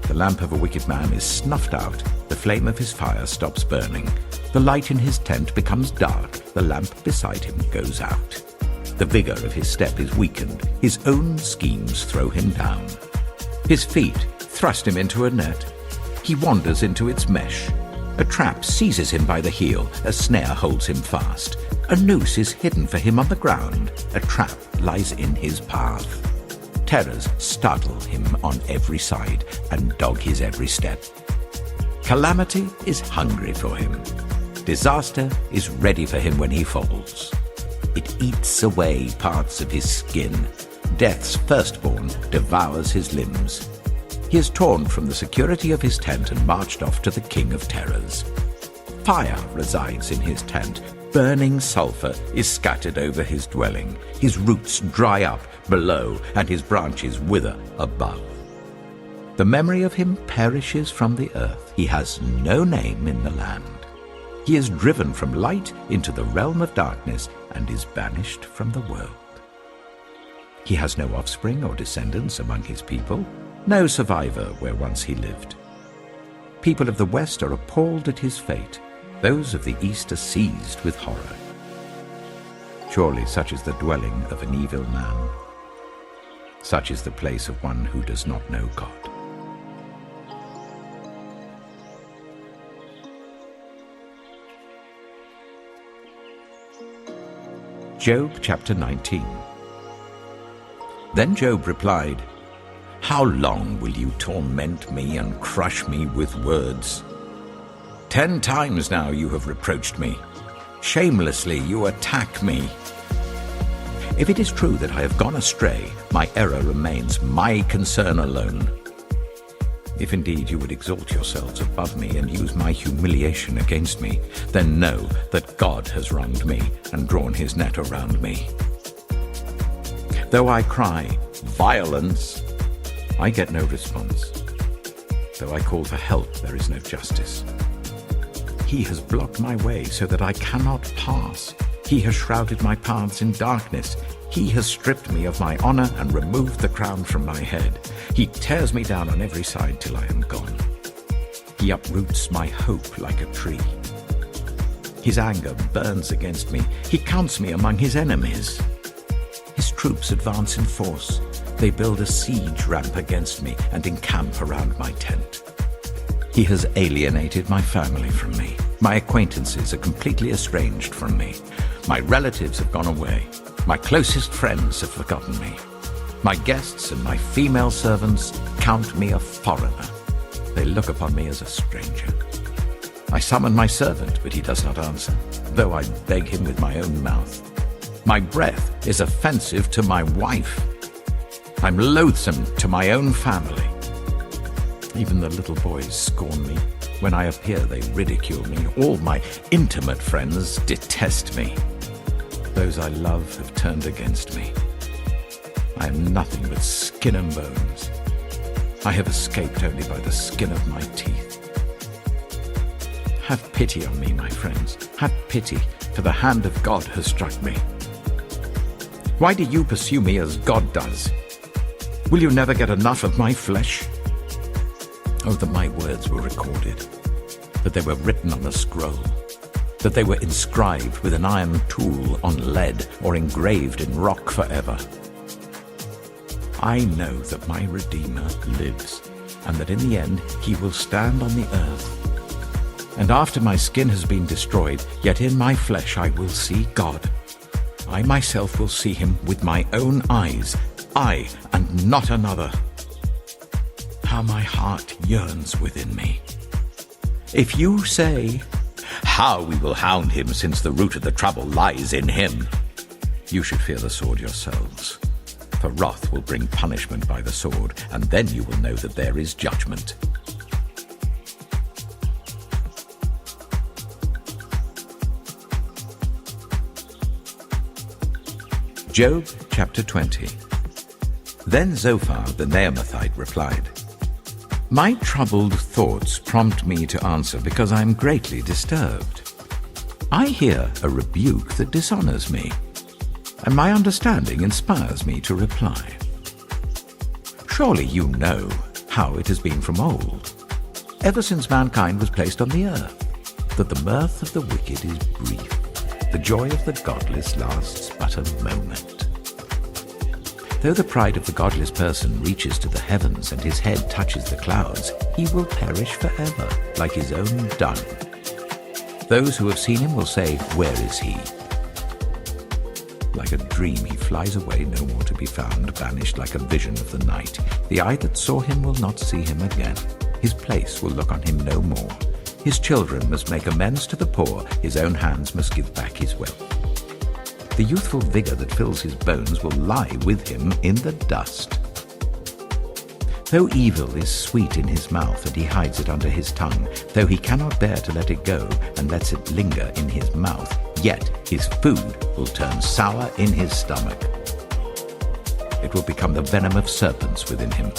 The lamp of a wicked man is snuffed out, the flame of his fire stops burning. The light in his tent becomes dark, the lamp beside him goes out. The vigor of his step is weakened, his own schemes throw him down. His feet thrust him into a net. He wanders into its mesh. A trap seizes him by the heel, a snare holds him fast. A noose is hidden for him on the ground, a trap lies in his path. Terrors startle him on every side and dog his every step. Calamity is hungry for him. Disaster is ready for him when he falls. It eats away parts of his skin. Death's firstborn devours his limbs. He is torn from the security of his tent and marched off to the king of terrors. Fire resides in his tent. Burning sulfur is scattered over his dwelling. His roots dry up below and his branches wither above. The memory of him perishes from the earth. He has no name in the land. He is driven from light into the realm of darkness and is banished from the world. He has no offspring or descendants among his people, no survivor where once he lived. People of the West are appalled at his fate. Those of the East are seized with horror. Surely such is the dwelling of an evil man. Such is the place of one who does not know God. Job chapter 19. Then Job replied, "How long will you torment me and crush me with words? 10 times now you have reproached me. Shamelessly you attack me. If it is true that I have gone astray, my error remains my concern alone. If indeed you would exalt yourselves above me and use my humiliation against me, then know that God has wronged me and drawn his net around me. Though I cry, 'Violence,' I get no response. Though I call for help, there is no justice. He has blocked my way so that I cannot pass. He has shrouded my paths in darkness. He has stripped me of my honor and removed the crown from my head. He tears me down on every side till I am gone. He uproots my hope like a tree. His anger burns against me. He counts me among his enemies. His troops advance in force. They build a siege ramp against me and encamp around my tent. He has alienated my family from me. My acquaintances are completely estranged from me. My relatives have gone away. My closest friends have forgotten me. My guests and my female servants count me a foreigner. They look upon me as a stranger. I summon my servant, but he does not answer, though I beg him with my own mouth. My breath is offensive to my wife. I'm loathsome to my own family. Even the little boys scorn me. When I appear, they ridicule me. All my intimate friends detest me. Those I love have turned against me. I am nothing but skin and bones. I have escaped only by the skin of my teeth. Have pity on me, my friends. Have pity, for the hand of God has struck me. Why do you pursue me as God does? Will you never get enough of my flesh? Oh, that my words were recorded, that they were written on a scroll, that they were inscribed with an iron tool on lead or engraved in rock forever. I know that my Redeemer lives, and that in the end he will stand on the earth. And after my skin has been destroyed, yet in my flesh I will see God. I myself will see him with my own eyes, I and not another. How my heart yearns within me. If you say, "How we will hound him, since the root of the trouble lies in him," you should fear the sword yourselves. For wrath will bring punishment by the sword, and then you will know that there is judgment. Job chapter 20. Then Zophar the Naamathite replied, "My troubled thoughts prompt me to answer because I am greatly disturbed. I hear a rebuke that dishonors me, and my understanding inspires me to reply. Surely you know how it has been from old, ever since mankind was placed on the earth, that the mirth of the wicked is brief, the joy of the godless lasts but a moment. Though the pride of the godless person reaches to the heavens and his head touches the clouds, he will perish forever, like his own dung. Those who have seen him will say, 'Where is he?' Like a dream he flies away, no more to be found, vanished like a vision of the night. The eye that saw him will not see him again. His place will look on him no more. His children must make amends to the poor. His own hands must give back his wealth. The youthful vigor that fills his bones will lie with him in the dust. Though evil is sweet in his mouth and he hides it under his tongue, though he cannot bear to let it go and lets it linger in his mouth, yet his food will turn sour in his stomach. It will become the venom of serpents within him.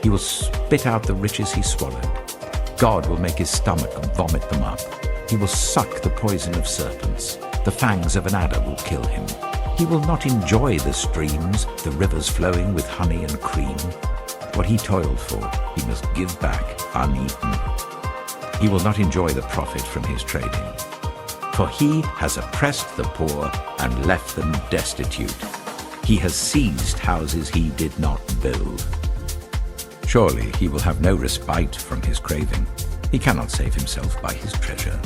He will spit out the riches he swallowed. God will make his stomach vomit them up. He will suck the poison of serpents. The fangs of an adder will kill him. He will not enjoy the streams, the rivers flowing with honey and cream. What he toiled for, he must give back uneaten. He will not enjoy the profit from his trading. For he has oppressed the poor and left them destitute. He has seized houses he did not build. Surely he will have no respite from his craving. He cannot save himself by his treasure.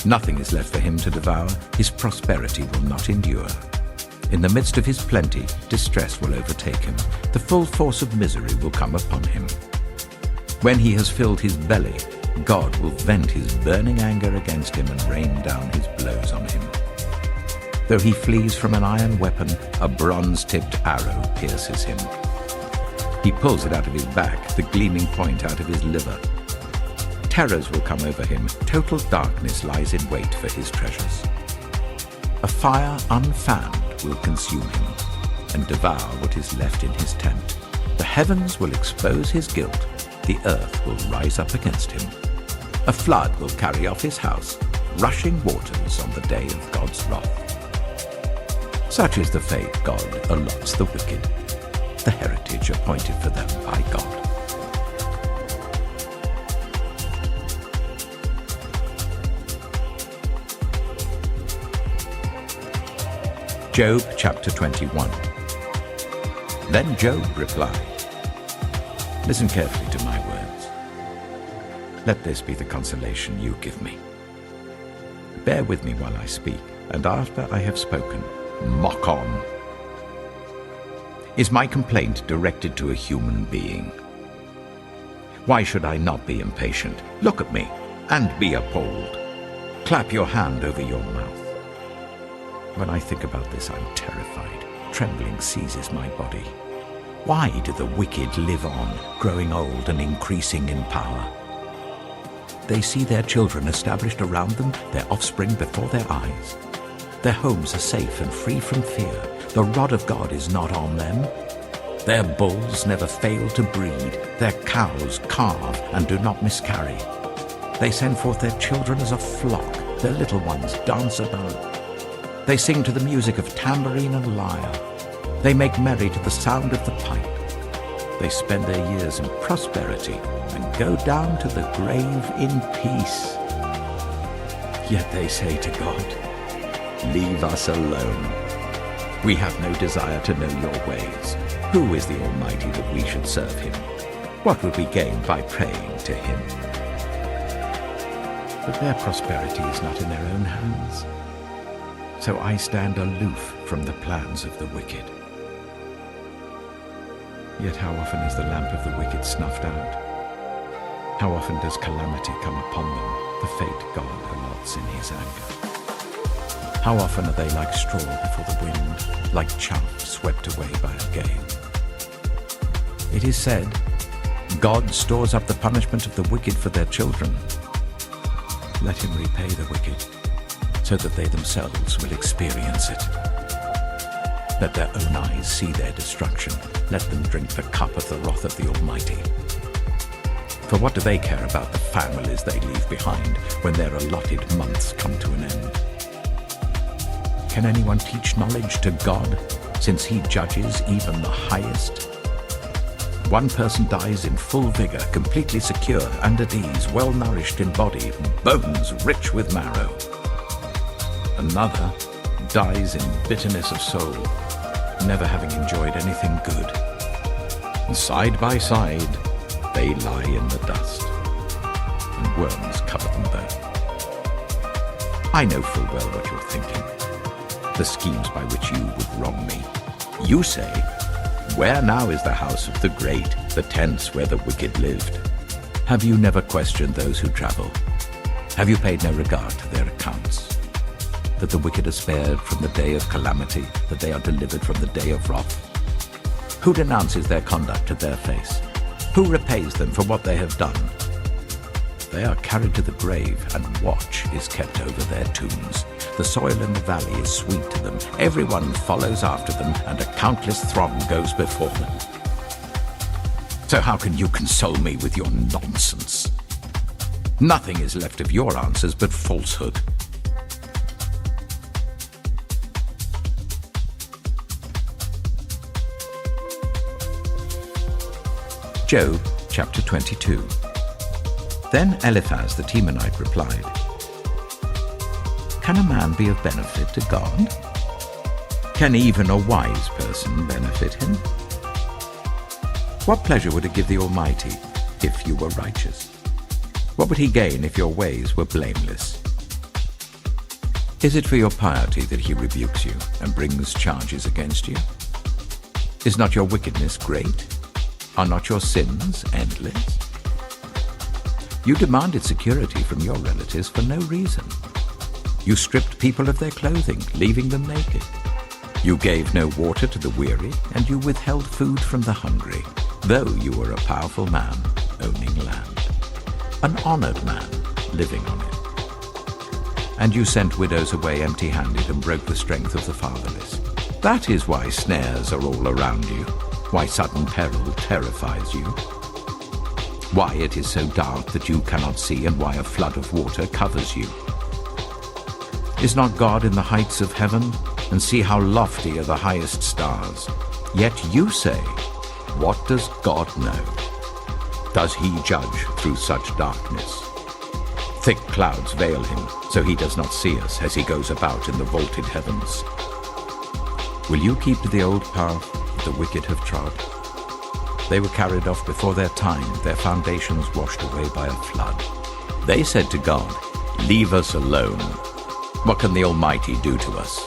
Nothing is left for him to devour. His prosperity will not endure. In the midst of his plenty, distress will overtake him. The full force of misery will come upon him. When he has filled his belly, God will vent his burning anger against him and rain down his blows on him. Though he flees from an iron weapon, a bronze-tipped arrow pierces him. He pulls it out of his back, the gleaming point out of his liver. Terrors will come over him. Total darkness lies in wait for his treasures. A fire unfanned will consume him and devour what is left in his tent. The heavens will expose his guilt. The earth will rise up against him. A flood will carry off his house, rushing waters on the day of God's wrath. Such is the fate God allots the wicked, the heritage appointed for them by God. Job chapter 21. Then Job replied, "Listen carefully to my words. Let this be the consolation you give me. Bear with me while I speak, and after I have spoken, mock on. Is my complaint directed to a human being? Why should I not be impatient? Look at me and be appalled. Clap your hand over your mouth. When I think about this, I'm terrified. Trembling seizes my body. Why do the wicked live on, growing old and increasing in power? They see their children established around them, their offspring before their eyes. Their homes are safe and free from fear. The rod of God is not on them. Their bulls never fail to breed. Their cows calve and do not miscarry. They send forth their children as a flock. Their little ones dance about. They sing to the music of tambourine and lyre. They make merry to the sound of the pipe. They spend their years in prosperity and go down to the grave in peace. Yet they say to God, 'Leave us alone. We have no desire to know your ways. Who is the Almighty that we should serve him? What would we gain by praying to him?' But their prosperity is not in their own hands. So I stand aloof from the plans of the wicked. Yet how often is the lamp of the wicked snuffed out? How often does calamity come upon them, the fate God allots in his anger? How often are they like straw before the wind, like chaff swept away by a gale? It is said, God stores up the punishment of the wicked for their children. Let him repay the wicked, so that they themselves will experience it. Let their own eyes see their destruction. Let them drink the cup of the wrath of the Almighty. For what do they care about the families they leave behind when their allotted months come to an end? Can anyone teach knowledge to God, since he judges even the highest? One person dies in full vigor, completely secure and at ease, well nourished in body, bones rich with marrow. Another dies in bitterness of soul, never having enjoyed anything good. And side by side, they lie in the dust, and worms cover them both. I know full well what you're thinking, the schemes by which you would wrong me. You say, "Where now is the house of the great, the tents where the wicked lived?" Have you never questioned those who travel? Have you paid no regard to their accounts? That the wicked are spared from the day of calamity, that they are delivered from the day of wrath? Who denounces their conduct to their face? Who repays them for what they have done? They are carried to the grave, and watch is kept over their tombs. The soil in the valley is sweet to them. Everyone follows after them, and a countless throng goes before them. So how can you console me with your nonsense? Nothing is left of your answers but falsehood. Job chapter 22. Then Eliphaz the Temanite replied, Can a man be of benefit to God? Can even a wise person benefit him? What pleasure would it give the Almighty if you were righteous? What would he gain if your ways were blameless? Is it for your piety that he rebukes you and brings charges against you? Is not your wickedness great? Are not your sins endless? You demanded security from your relatives for no reason. You stripped people of their clothing, leaving them naked. You gave no water to the weary, and you withheld food from the hungry, though you were a powerful man owning land, an honored man living on it. And you sent widows away empty-handed and broke the strength of the fatherless. That is why snares are all around you, why sudden peril terrifies you, why it is so dark that you cannot see, and why a flood of water covers you. Is not God in the heights of heaven? And see how lofty are the highest stars. Yet you say, What does God know? Does he judge through such darkness? Thick clouds veil him, so he does not see us as he goes about in the vaulted heavens. Will you keep to the old path that the wicked have trod? They were carried off before their time, their foundations washed away by a flood. They said to God, Leave us alone. What can the Almighty do to us?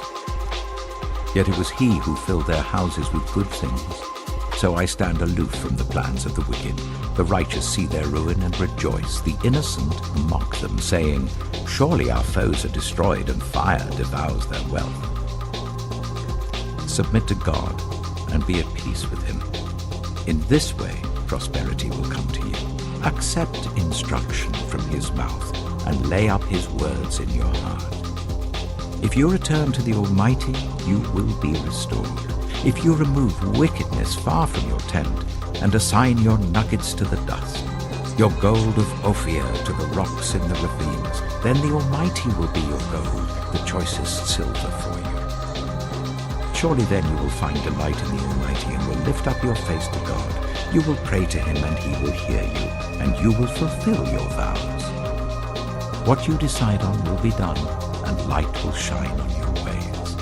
Yet it was he who filled their houses with good things. So I stand aloof from the plans of the wicked. The righteous see their ruin and rejoice. The innocent mock them, saying, Surely our foes are destroyed, and fire devours their wealth. Submit to God and be at peace with him. In this way prosperity will come to you. Accept instruction from his mouth and lay up his words in your heart. If you return to the Almighty, you will be restored. If you remove wickedness far from your tent and assign your nuggets to the dust, your gold of Ophir to the rocks in the ravines, then the Almighty will be your gold, the choicest silver for you. Surely then you will find delight in the Almighty and will lift up your face to God. You will pray to him and he will hear you, and you will fulfill your vows. What you decide on will be done, and light will shine on your ways.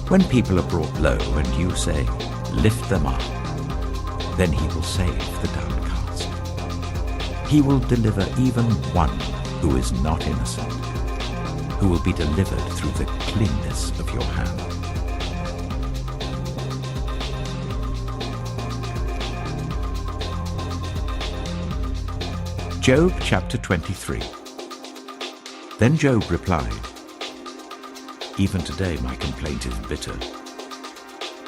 When people are brought low and you say, Lift them up, then he will save the downcast. He will deliver even one who is not innocent, who will be delivered through the cleanness of your hand. Job chapter 23. Then Job replied, Even today my complaint is bitter.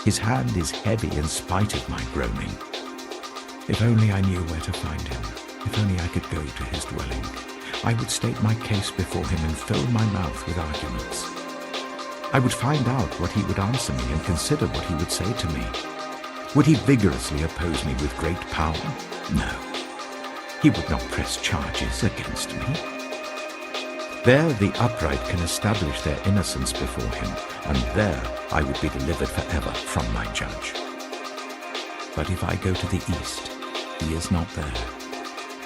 His hand is heavy in spite of my groaning. If only I knew where to find him. If only I could go to his dwelling. I would state my case before him and fill my mouth with arguments. I would find out what he would answer me and consider what he would say to me. Would he vigorously oppose me with great power? No. He would not press charges against me. There the upright can establish their innocence before him, and there I would be delivered forever from my judge. But if I go to the east, he is not there.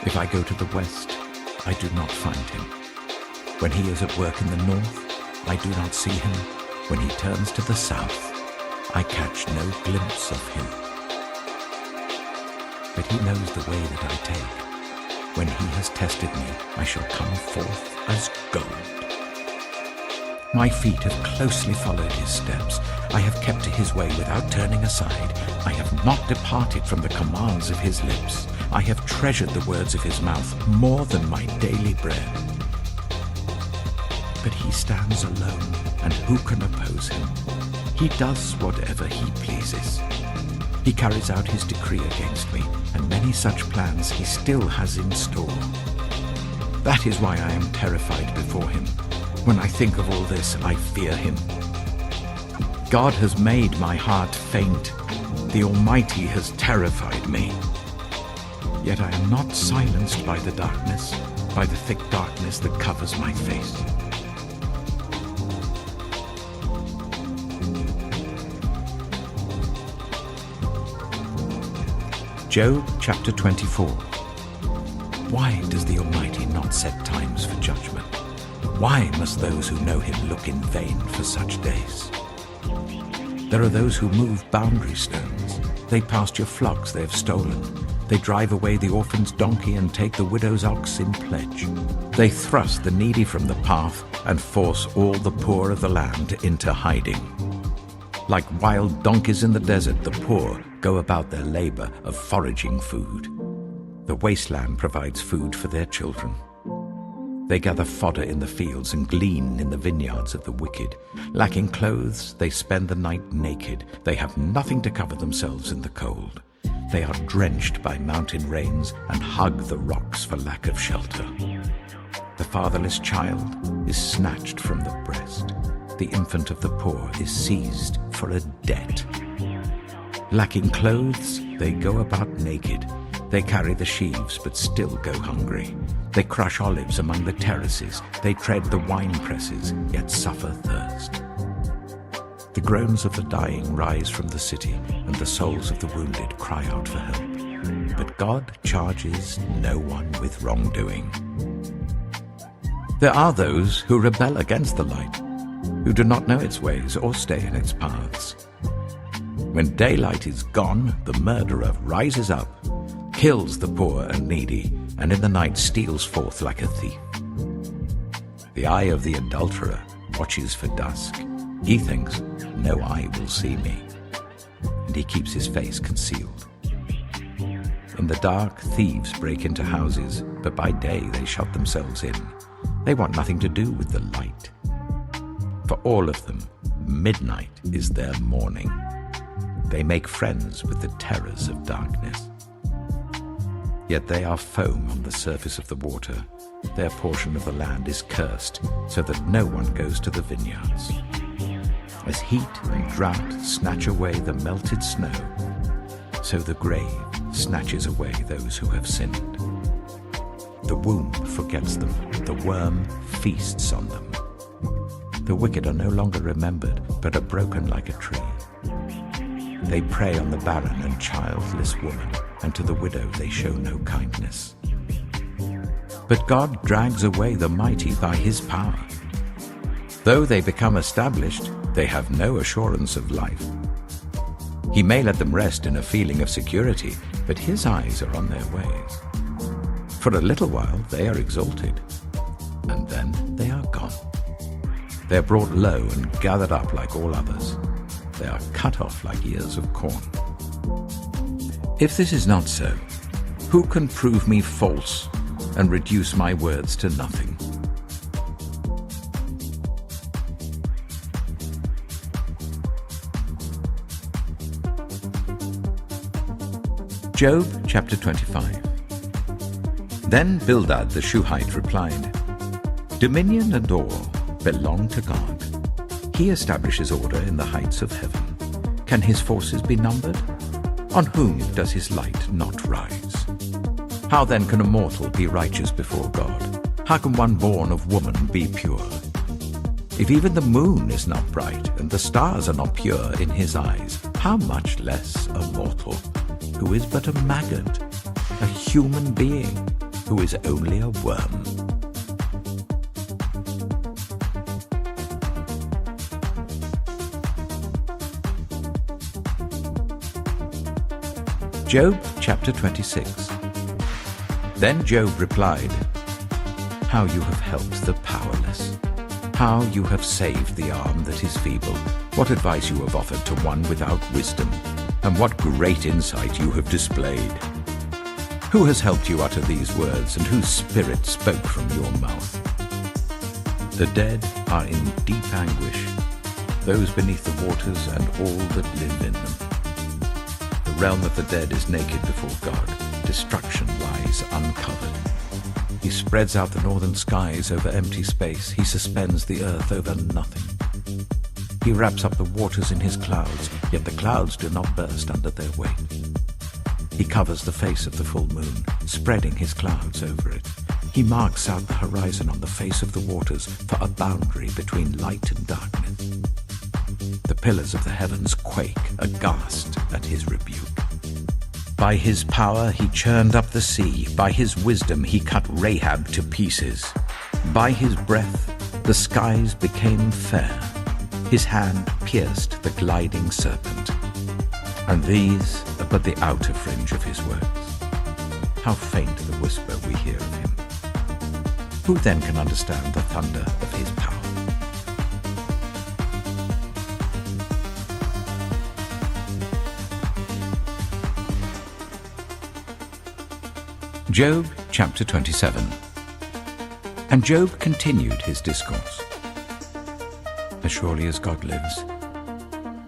If I go to the west, I do not find him. When he is at work in the north, I do not see him. When he turns to the south, I catch no glimpse of him. But he knows the way that I take. When he has tested me, I shall come forth as gold. My feet have closely followed his steps. I have kept to his way without turning aside. I have not departed from the commands of his lips. I have treasured the words of his mouth more than my daily bread. But he stands alone, and who can oppose him? He does whatever he pleases. He carries out his decree against me, and many such plans he still has in store. That is why I am terrified before him. When I think of all this, I fear him. God has made my heart faint. The Almighty has terrified me. Yet I am not silenced by the darkness, by the thick darkness that covers my face. Job chapter 24. Why does the Almighty not set times for judgment? Why must those who know him look in vain for such days? There are those who move boundary stones. They pasture flocks they have stolen. They drive away the orphan's donkey and take the widow's ox in pledge. They thrust the needy from the path and force all the poor of the land into hiding. Like wild donkeys in the desert, the poor go about their labor of foraging food. The wasteland provides food for their children. They gather fodder in the fields and glean in the vineyards of the wicked. Lacking clothes, they spend the night naked. They have nothing to cover themselves in the cold. They are drenched by mountain rains and hug the rocks for lack of shelter. The fatherless child is snatched from the breast. The infant of the poor is seized for a debt. Lacking clothes, they go about naked. They carry the sheaves but still go hungry. They crush olives among the terraces. They tread the wine presses, yet suffer thirst. The groans of the dying rise from the city, and the souls of the wounded cry out for help. But God charges no one with wrongdoing. There are those who rebel against the light, who do not know its ways or stay in its paths. When daylight is gone, the murderer rises up, kills the poor and needy, and in the night steals forth like a thief. The eye of the adulterer watches for dusk. He thinks, no eye will see me, and he keeps his face concealed. In the dark, thieves break into houses, but by day they shut themselves in. They want nothing to do with the light. For all of them, midnight is their morning. They make friends with the terrors of darkness. Yet they are foam on the surface of the water. Their portion of the land is cursed, so that no one goes to the vineyards. As heat and drought snatch away the melted snow, so the grave snatches away those who have sinned. The womb forgets them, the worm feasts on them. The wicked are no longer remembered, but are broken like a tree. They prey on the barren and childless woman, and to the widow they show no kindness. But God drags away the mighty by his power. Though they become established, they have no assurance of life. He may let them rest in a feeling of security, but his eyes are on their ways. For a little while they are exalted, and then they are gone. They are brought low and gathered up like all others. They are cut off like ears of corn. If this is not so, who can prove me false and reduce my words to nothing? Job chapter 25. Then Bildad the Shuhite replied, Dominion and all belong to God. He establishes order in the heights of heaven. Can his forces be numbered? On whom does his light not rise? How then can a mortal be righteous before God? How can one born of woman be pure? If even the moon is not bright and the stars are not pure in his eyes, how much less a mortal, who is but a maggot, a human being, who is only a worm. Job chapter 26. Then Job replied, How you have helped the powerless, how you have saved the arm that is feeble, what advice you have offered to one without wisdom, and what great insight you have displayed. Who has helped you utter these words, and whose spirit spoke from your mouth? The dead are in deep anguish, those beneath the waters and all that live in them. The realm of the dead is naked before God. Destruction lies uncovered. He spreads out the northern skies over empty space. He suspends the earth over nothing. He wraps up the waters in his clouds, yet the clouds do not burst under their weight. He covers the face of the full moon, spreading his clouds over it. He marks out the horizon on the face of the waters for a boundary between light and darkness. The pillars of the heavens quake aghast at his rebuke. By his power he churned up the sea. By his wisdom he cut Rahab to pieces. By his breath the skies became fair. His hand pierced the gliding serpent. And these are but the outer fringe of his works. How faint the whisper we hear of him. Who then can understand the thunder of his power? Job chapter 27. And Job continued his discourse. As surely as God lives,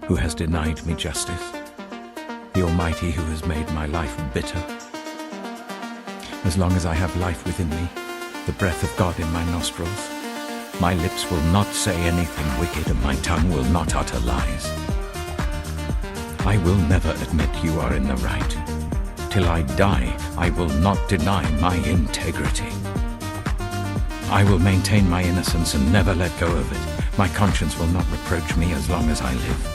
who has denied me justice, the Almighty who has made my life bitter. As long as I have life within me, the breath of God in my nostrils, my lips will not say anything wicked, and my tongue will not utter lies. I will never admit you are in the right. Till I die, I will not deny my integrity. I will maintain my innocence and never let go of it. My conscience will not reproach me as long as I live.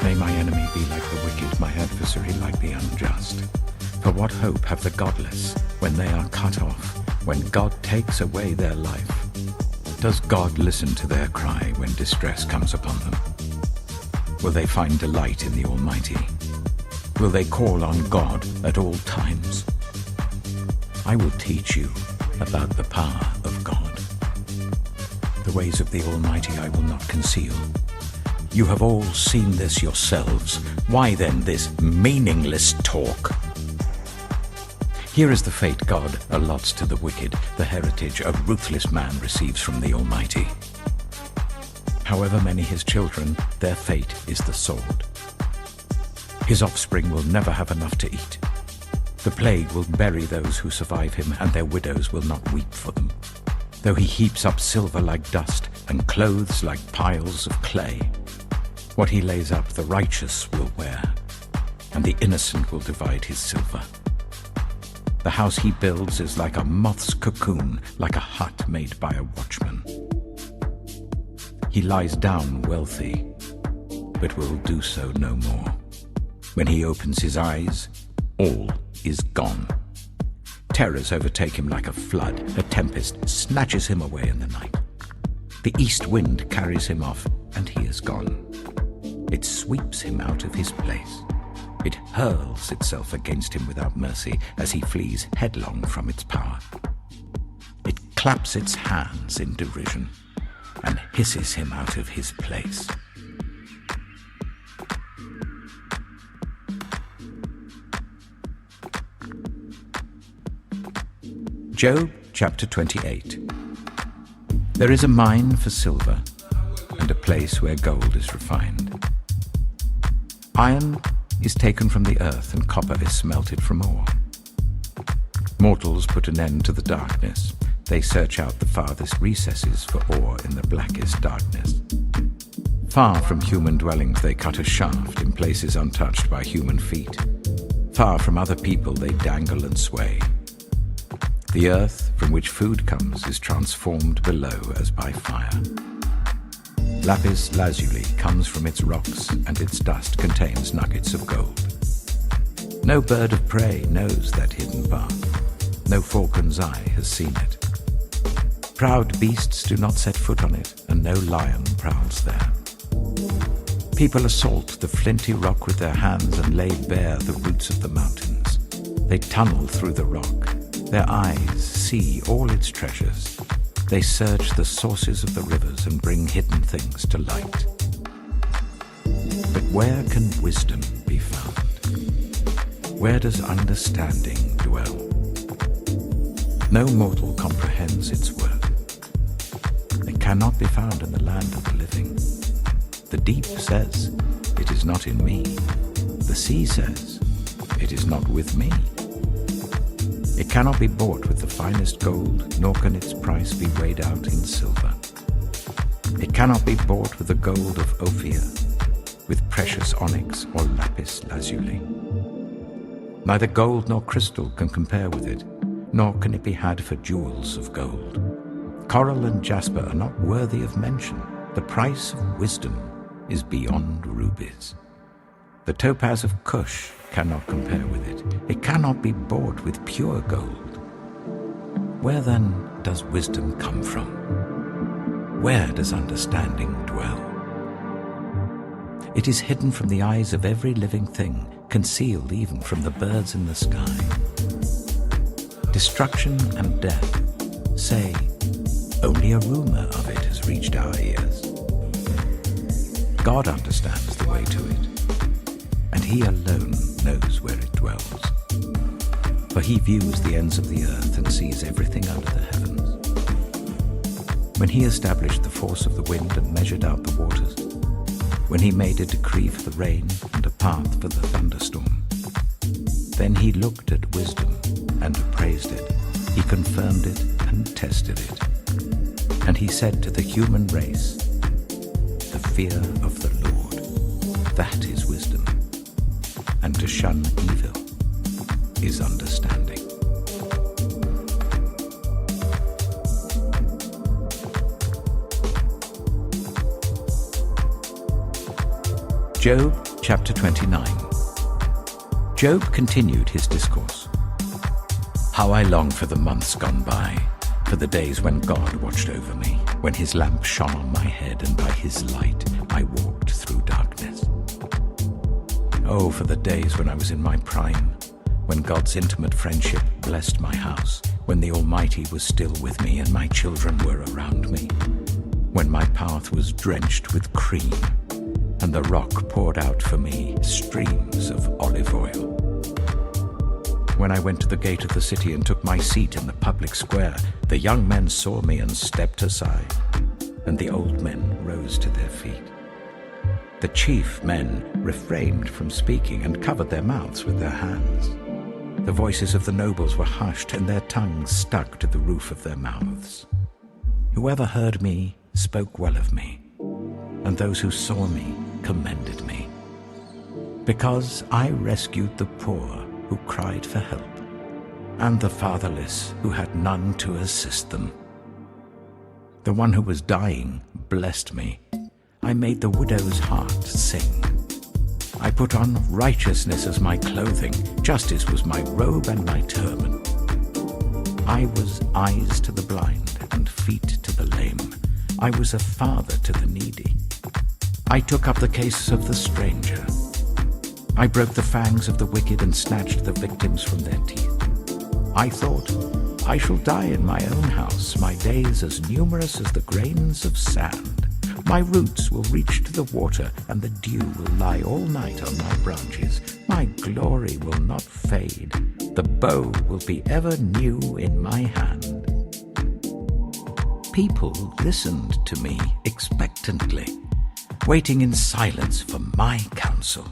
May my enemy be like the wicked, my adversary like the unjust. For what hope have the godless when they are cut off, when God takes away their life? Does God listen to their cry when distress comes upon them? Will they find delight in the Almighty? Will they call on God at all times? I will teach you about the power of God. The ways of the Almighty I will not conceal. You have all seen this yourselves. Why then this meaningless talk? Here is the fate God allots to the wicked, the heritage a ruthless man receives from the Almighty. However many his children, their fate is the sword. His offspring will never have enough to eat. The plague will bury those who survive him, and their widows will not weep for them. Though he heaps up silver like dust, and clothes like piles of clay, what he lays up the righteous will wear, and the innocent will divide his silver. The house he builds is like a moth's cocoon, like a hut made by a watchman. He lies down wealthy, but will do so no more. When he opens his eyes, all is gone. Terrors overtake him like a flood. A tempest snatches him away in the night. The east wind carries him off, and he is gone. It sweeps him out of his place. It hurls itself against him without mercy as he flees headlong from its power. It claps its hands in derision and hisses him out of his place. Job chapter 28. There is a mine for silver, and a place where gold is refined. Iron is taken from the earth, and copper is smelted from ore. Mortals put an end to the darkness. They search out the farthest recesses for ore in the blackest darkness. Far from human dwellings they cut a shaft in places untouched by human feet. Far from other people they dangle and sway. The earth from which food comes is transformed below as by fire. Lapis lazuli comes from its rocks, and its dust contains nuggets of gold. No bird of prey knows that hidden path. No falcon's eye has seen it. Proud beasts do not set foot on it, and no lion prowls there. People assault the flinty rock with their hands and lay bare the roots of the mountains. They tunnel through the rock. Their eyes see all its treasures. They search the sources of the rivers and bring hidden things to light. But where can wisdom be found? Where does understanding dwell? No mortal comprehends its worth. It cannot be found in the land of the living. The deep says, "It is not in me." The sea says, "It is not with me." It cannot be bought with the finest gold, nor can its price be weighed out in silver. It cannot be bought with the gold of Ophir, with precious onyx or lapis lazuli. Neither gold nor crystal can compare with it, nor can it be had for jewels of gold. Coral and jasper are not worthy of mention. The price of wisdom is beyond rubies. The topaz of Cush cannot compare with it. It cannot be bought with pure gold. Where then does wisdom come from? Where does understanding dwell? It is hidden from the eyes of every living thing, concealed even from the birds in the sky. Destruction and death say, only a rumor of it has reached our ears. God understands the way to it, and he alone knows where it dwells. For he views the ends of the earth and sees everything under the heavens. When he established the force of the wind and measured out the waters, when he made a decree for the rain and a path for the thunderstorm, then he looked at wisdom and appraised it. He confirmed it and tested it. And he said to the human race, the fear of the Lord, that is wisdom, and to shun evil is understanding. Job chapter 29. Job continued his discourse. How I long for the months gone by, for the days when God watched over me, when his lamp shone on my head and by his light I walked through darkness. Oh, for the days when I was in my prime, when God's intimate friendship blessed my house, when the Almighty was still with me and my children were around me, when my path was drenched with cream and the rock poured out for me streams of olive oil. When I went to the gate of the city and took my seat in the public square, the young men saw me and stepped aside, and the old men rose to their feet. The chief men refrained from speaking and covered their mouths with their hands. The voices of the nobles were hushed, and their tongues stuck to the roof of their mouths. Whoever heard me spoke well of me, and those who saw me commended me, because I rescued the poor who cried for help, and the fatherless who had none to assist them. The one who was dying blessed me. I made the widow's heart sing. I put on righteousness as my clothing. Justice was my robe and my turban. I was eyes to the blind and feet to the lame. I was a father to the needy. I took up the case of the stranger. I broke the fangs of the wicked and snatched the victims from their teeth. I thought, I shall die in my own house, my days as numerous as the grains of sand. My roots will reach to the water, and the dew will lie all night on my branches. My glory will not fade. The bow will be ever new in my hand. People listened to me expectantly, waiting in silence for my counsel.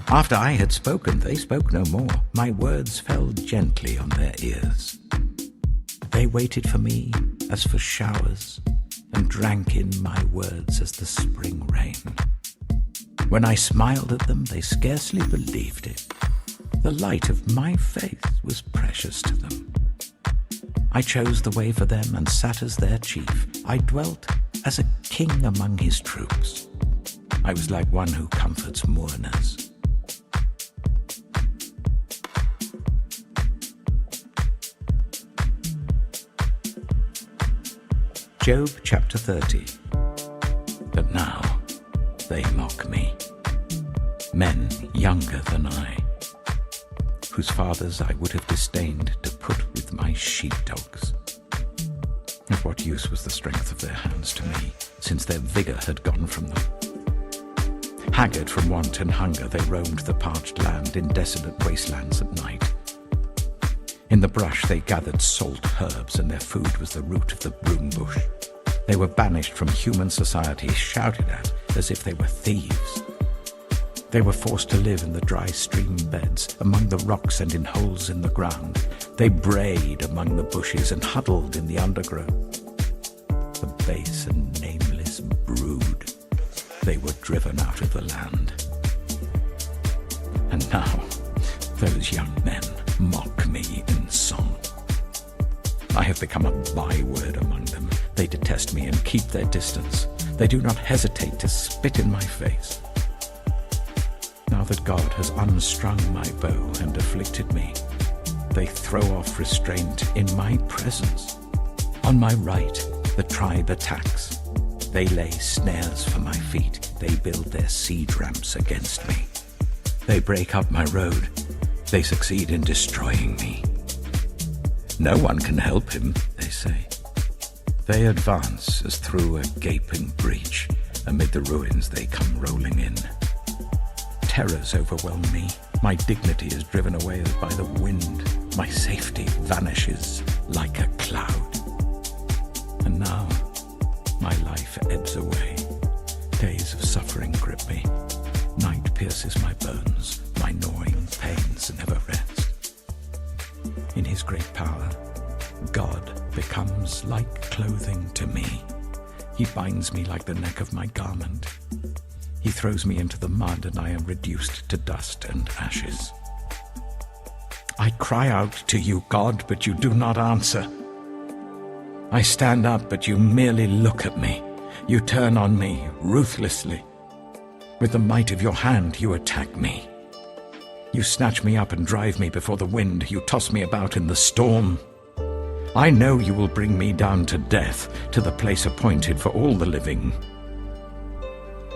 After I had spoken, they spoke no more. My words fell gently on their ears. They waited for me as for showers, and drank in my words as the spring rain. When I smiled at them, they scarcely believed it. The light of my face was precious to them. I chose the way for them and sat as their chief. I dwelt as a king among his troops. I was like one who comforts mourners. Job chapter 30. But now they mock me, men younger than I, whose fathers I would have disdained to put with my sheepdogs. Of what use was the strength of their hands to me, since their vigor had gone from them? Haggard from want and hunger, they roamed the parched land in desolate wastelands at night. In the brush they gathered salt herbs, and their food was the root of the broom bush. They were banished from human society, shouted at as if they were thieves. They were forced to live in the dry stream beds, among the rocks and in holes in the ground. They brayed among the bushes and huddled in the undergrowth. A base and nameless brood, they were driven out of the land. And now, those young men mock me in song. I have become a byword among them. They detest me and keep their distance. They do not hesitate to spit in my face. now that God has unstrung my bow and afflicted me. They throw off restraint in my presence. On my right, the tribe attacks. They lay snares for my feet. They build their siege ramps against me. They break up my road. They succeed in destroying me. No one can help him, they say. They advance as through a gaping breach. Amid the ruins they come rolling in. Terrors overwhelm me. My dignity is driven away as by the wind. My safety vanishes like a cloud. And now, my life ebbs away. Days of suffering grip me. Night pierces my bones. My gnawing pains never rest. In his great power, God becomes like clothing to me. He binds me like the neck of my garment. He throws me into the mud, and I am reduced to dust and ashes. I cry out to you, God, but you do not answer. I stand up, but you merely look at me. You turn on me ruthlessly. With the might of your hand, you attack me. You snatch me up and drive me before the wind. You toss me about in the storm. I know you will bring me down to death, to the place appointed for all the living.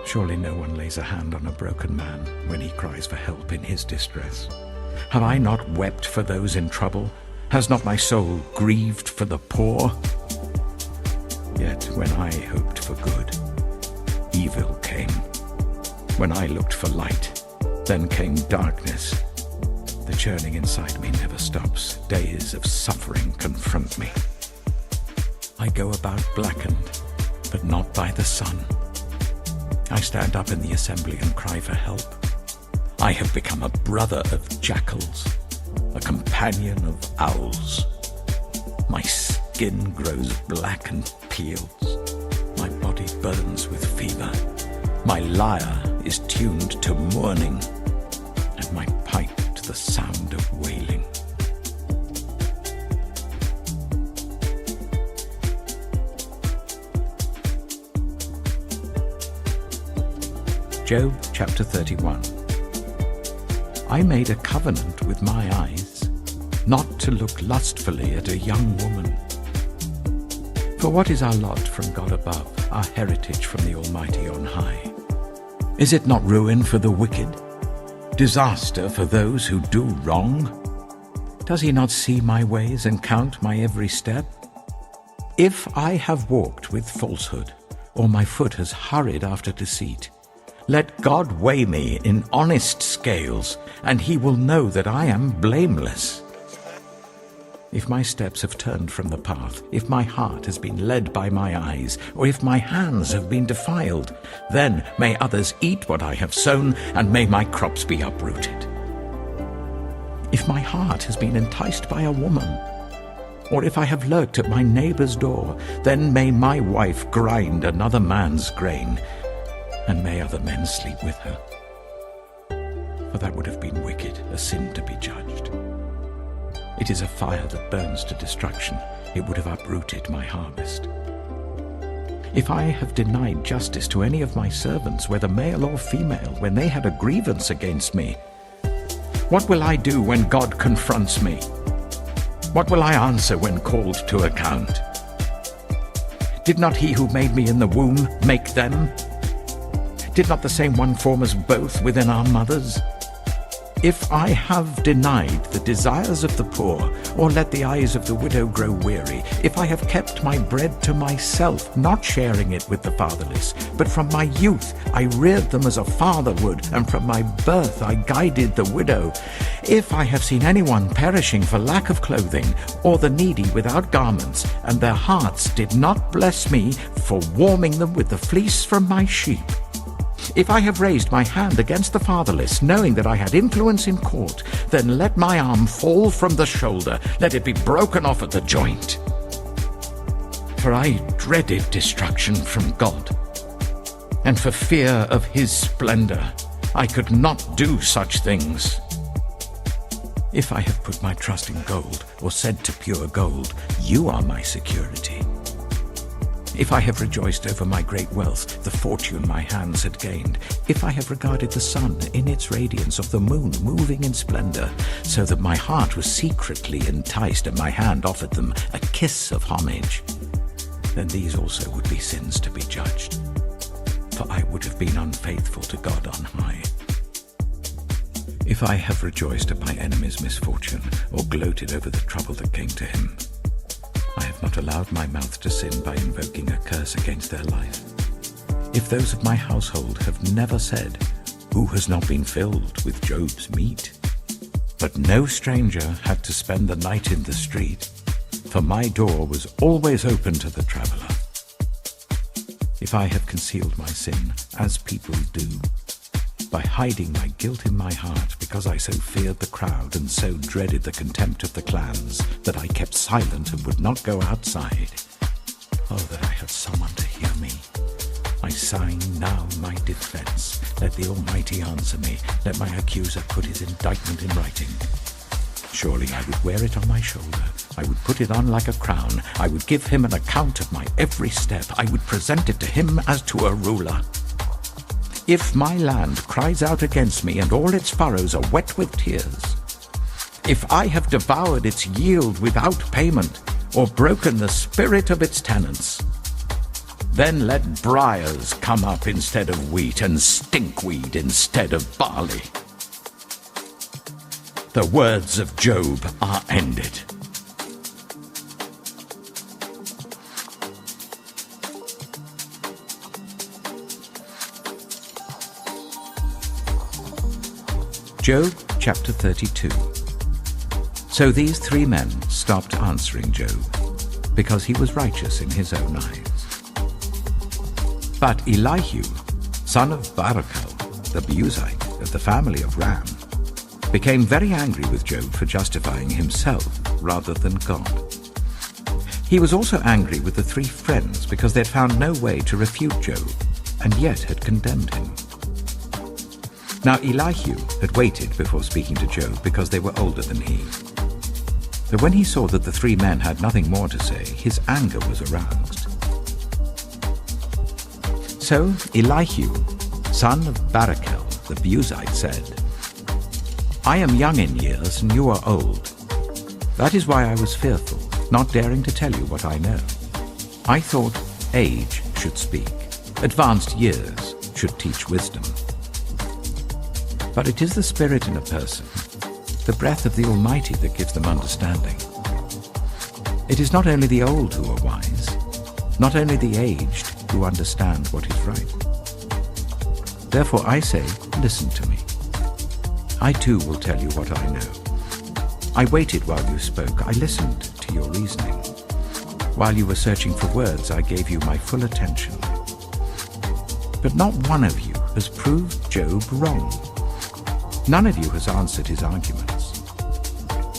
Surely no one lays a hand on a broken man when he cries for help in his distress. Have I not wept for those in trouble? Has not my soul grieved for the poor? Yet when I hoped for good, evil came. When I looked for light, then came darkness. The churning inside me never stops. Days of suffering confront me. I go about blackened, but not by the sun. I stand up in the assembly and cry for help. I have become a brother of jackals, a companion of owls. My skin grows black and peels. My body burns with fever. My lyre is tuned to mourning, and my pipe to the sound of wailing. Job chapter 31. I made a covenant with my eyes, not to look lustfully at a young woman. For what is our lot from God above, our heritage from the Almighty on high? Is it not ruin for the wicked? Disaster for those who do wrong? Does he not see my ways and count my every step? If I have walked with falsehood, or my foot has hurried after deceit, let God weigh me in honest scales, and he will know that I am blameless. If my steps have turned from the path, if my heart has been led by my eyes, or if my hands have been defiled, then may others eat what I have sown, and may my crops be uprooted. If my heart has been enticed by a woman, or if I have lurked at my neighbor's door, then may my wife grind another man's grain, and may other men sleep with her. For that would have been wicked, a sin to be judged. It is a fire that burns to destruction. It would have uprooted my harvest. If I have denied justice to any of my servants, whether male or female, when they had a grievance against me, what will I do when God confronts me? What will I answer when called to account? Did not he who made me in the womb make them? Did not the same one form us both within our mothers? If I have denied the desires of the poor, or let the eyes of the widow grow weary, if I have kept my bread to myself, not sharing it with the fatherless, but from my youth I reared them as a father would, and from my birth I guided the widow, if I have seen anyone perishing for lack of clothing, or the needy without garments, and their hearts did not bless me for warming them with the fleece from my sheep, if I have raised my hand against the fatherless, knowing that I had influence in court, then let my arm fall from the shoulder, let it be broken off at the joint. For I dreaded destruction from God, and for fear of his splendor, I could not do such things. If I have put my trust in gold, or said to pure gold, you are my security, If I have rejoiced over my great wealth, the fortune my hands had gained, if I have regarded the sun in its radiance, of the moon moving in splendor, so that my heart was secretly enticed and my hand offered them a kiss of homage, then these also would be sins to be judged, for I would have been unfaithful to God on high. If I have rejoiced at my enemy's misfortune, or gloated over the trouble that came to him, I have not allowed my mouth to sin by invoking a curse against their life. If those of my household have never said, "Who has not been filled with Job's meat?" But no stranger had to spend the night in the street, for my door was always open to the traveler. If I have concealed my sin, as people do, by hiding my guilt in my heart, because I so feared the crowd and so dreaded the contempt of the clans, that I kept silent and would not go outside. Oh, that I had someone to hear me. I sign now my defense. Let the Almighty answer me. Let my accuser put his indictment in writing. Surely I would wear it on my shoulder. I would put it on like a crown. I would give him an account of my every step. I would present it to him as to a ruler. If my land cries out against me and all its furrows are wet with tears, if I have devoured its yield without payment or broken the spirit of its tenants, then let briars come up instead of wheat and stinkweed instead of barley. The words of Job are ended. Job chapter 32. So these three men stopped answering Job, because he was righteous in his own eyes. But Elihu, son of Barachel, the Buzite of the family of Ram, became very angry with Job for justifying himself rather than God. He was also angry with the three friends because they had found no way to refute Job and yet had condemned him. Now Elihu had waited before speaking to Job because they were older than he. But when he saw that the three men had nothing more to say, his anger was aroused. So Elihu, son of Barachel, the Buzite, said, "I am young in years and you are old. That is why I was fearful, not daring to tell you what I know. I thought age should speak, advanced years should teach wisdom. But it is the spirit in a person, the breath of the Almighty that gives them understanding. It is not only the old who are wise, not only the aged who understand what is right. Therefore I say, listen to me. I too will tell you what I know. I waited while you spoke. I listened to your reasoning. While you were searching for words, I gave you my full attention. But not one of you has proved Job wrong. None of you has answered his arguments.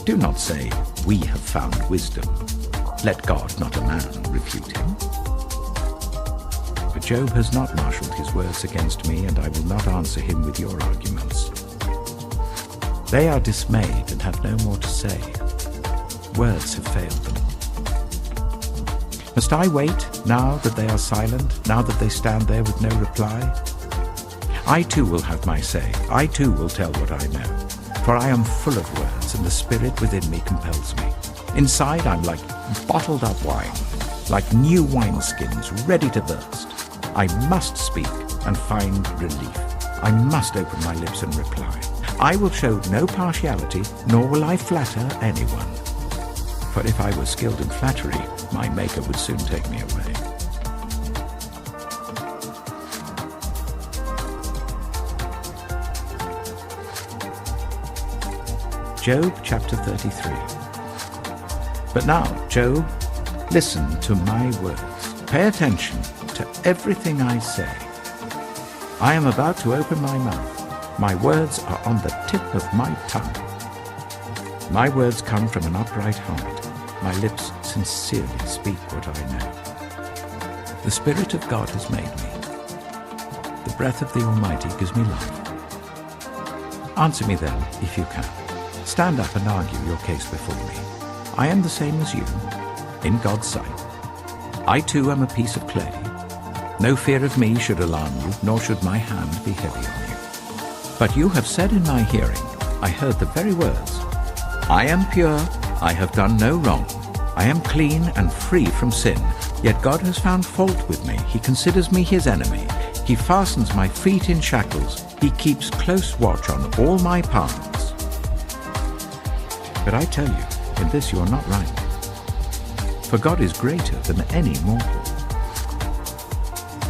Do not say, we have found wisdom. Let God, not a man, refute him. But Job has not marshaled his words against me, and I will not answer him with your arguments. They are dismayed and have no more to say. Words have failed them. Must I wait now that they are silent, now that they stand there with no reply? I too will have my say. I too will tell what I know. For I am full of words, and the spirit within me compels me. Inside I'm like bottled up wine, like new wineskins ready to burst. I must speak and find relief. I must open my lips and reply. I will show no partiality, nor will I flatter anyone. For if I were skilled in flattery, my Maker would soon take me away. Job chapter 33. But now, Job, listen to my words. Pay attention to everything I say. I am about to open my mouth. My words are on the tip of my tongue. My words come from an upright heart. My lips sincerely speak what I know. The Spirit of God has made me. The breath of the Almighty gives me life. Answer me then, if you can. Stand up and argue your case before me. I am the same as you, in God's sight. I too am a piece of clay. No fear of me should alarm you, nor should my hand be heavy on you. But you have said in my hearing, I heard the very words, I am pure, I have done no wrong. I am clean and free from sin. Yet God has found fault with me. He considers me his enemy. He fastens my feet in shackles. He keeps close watch on all my paths. But I tell you, in this you are not right. For God is greater than any mortal.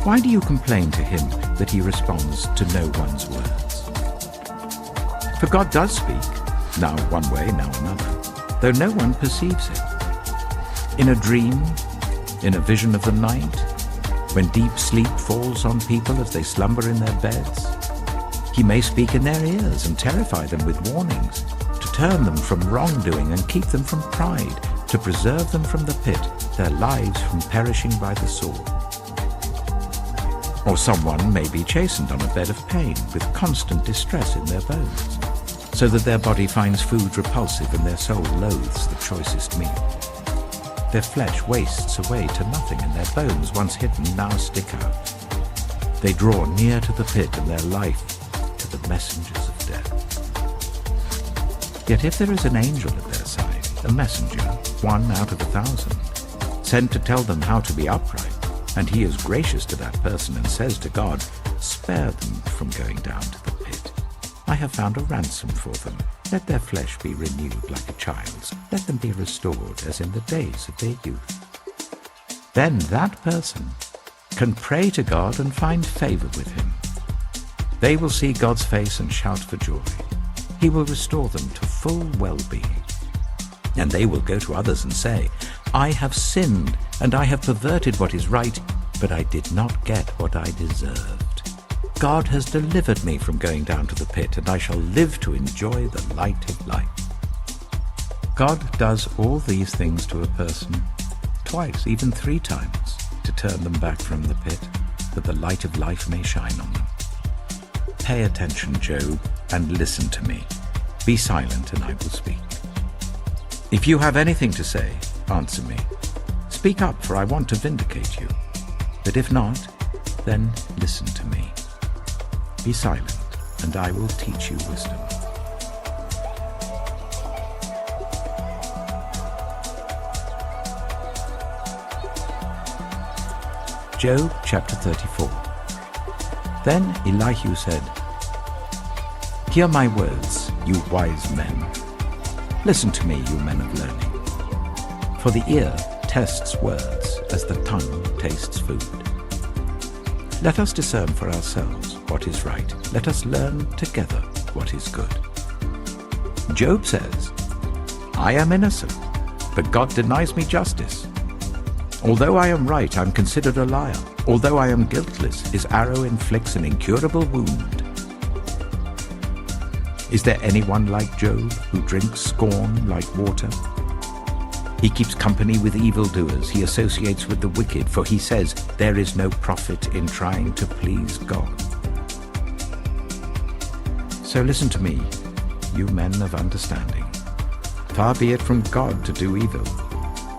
Why do you complain to him that he responds to no one's words? For God does speak, now one way, now another, though no one perceives it. In a dream, in a vision of the night, when deep sleep falls on people as they slumber in their beds, he may speak in their ears and terrify them with warnings, to turn them from wrongdoing and keep them from pride, to preserve them from the pit, their lives from perishing by the sword. Or someone may be chastened on a bed of pain with constant distress in their bones, so that their body finds food repulsive and their soul loathes the choicest meal. Their flesh wastes away to nothing, and their bones, once hidden, now stick out. They draw near to the pit, and their life to the messengers of death. Yet if there is an angel at their side, a messenger, one out of 1,000, sent to tell them how to be upright, and he is gracious to that person and says to God, spare them from going down to the pit. I have found a ransom for them. Let their flesh be renewed like a child's. Let them be restored as in the days of their youth. Then that person can pray to God and find favor with him. They will see God's face and shout for joy. He will restore them to full well-being. And they will go to others and say, I have sinned and I have perverted what is right, but I did not get what I deserved. God has delivered me from going down to the pit, and I shall live to enjoy the light of life. God does all these things to a person twice, even 3 times, to turn them back from the pit, that the light of life may shine on them. Pay attention, Job, and listen to me. Be silent, and I will speak. If you have anything to say, answer me. Speak up, for I want to vindicate you. But if not, then listen to me. Be silent, and I will teach you wisdom. Job chapter 34. Then Elihu said, Hear my words, you wise men. Listen to me, you men of learning. For the ear tests words as the tongue tastes food. Let us discern for ourselves what is right. Let us learn together what is good. Job says, I am innocent, but God denies me justice. Although I am right, I am considered a liar. Although I am guiltless, his arrow inflicts an incurable wound. Is there anyone like Job who drinks scorn like water? He keeps company with evildoers. He associates with the wicked, for he says, there is no profit in trying to please God. So listen to me, you men of understanding. Far be it from God to do evil,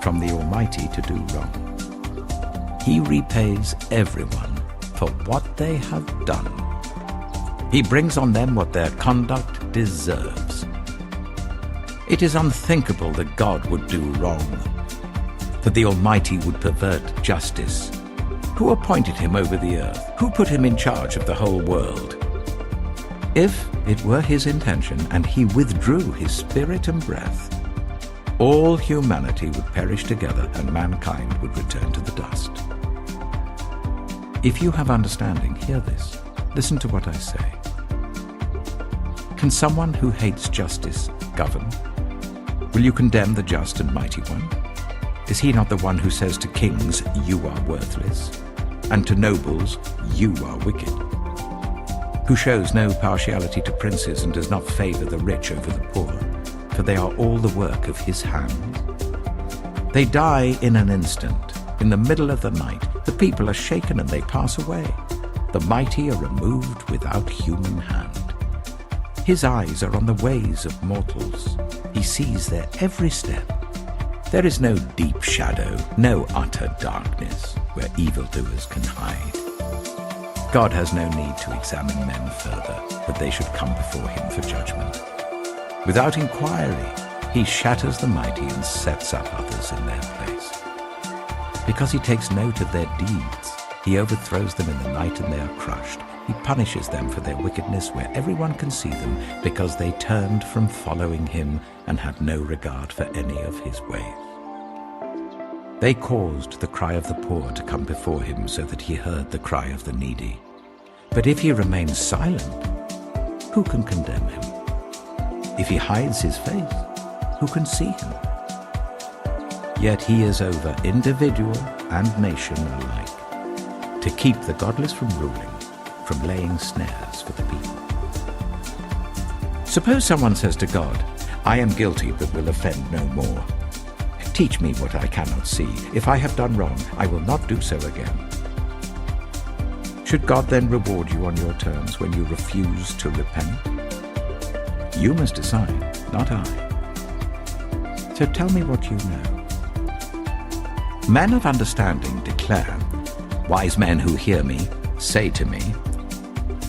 from the Almighty to do wrong. He repays everyone for what they have done. He brings on them what their conduct deserves. It is unthinkable that God would do wrong, that the Almighty would pervert justice. Who appointed him over the earth? Who put him in charge of the whole world? If it were his intention and he withdrew his spirit and breath, all humanity would perish together and mankind would return to the dust. If you have understanding, hear this. Listen to what I say. Can someone who hates justice govern? Will you condemn the just and mighty one? Is he not the one who says to kings, you are worthless, and to nobles, you are wicked? Who shows no partiality to princes and does not favor the rich over the poor, for they are all the work of his hands? They die in an instant. In the middle of the night, the people are shaken and they pass away. The mighty are removed without human hand. His eyes are on the ways of mortals. He sees their every step. There is no deep shadow, no utter darkness where evildoers can hide. God has no need to examine men further, that they should come before him for judgment. Without inquiry, he shatters the mighty and sets up others in their place. Because he takes note of their deeds, he overthrows them in the night and they are crushed. He punishes them for their wickedness where everyone can see them, because they turned from following him and had no regard for any of his ways. They caused the cry of the poor to come before him so that he heard the cry of the needy. But if he remains silent, who can condemn him? If he hides his face, who can see him? Yet he is over individual and nation alike, to keep the godless from ruling, from laying snares for the people. Suppose someone says to God, I am guilty but will offend no more. Teach me what I cannot see. If I have done wrong, I will not do so again. Should God then reward you on your terms when you refuse to repent? You must decide, not I. So tell me what you know. Men of understanding declare, wise men who hear me say to me,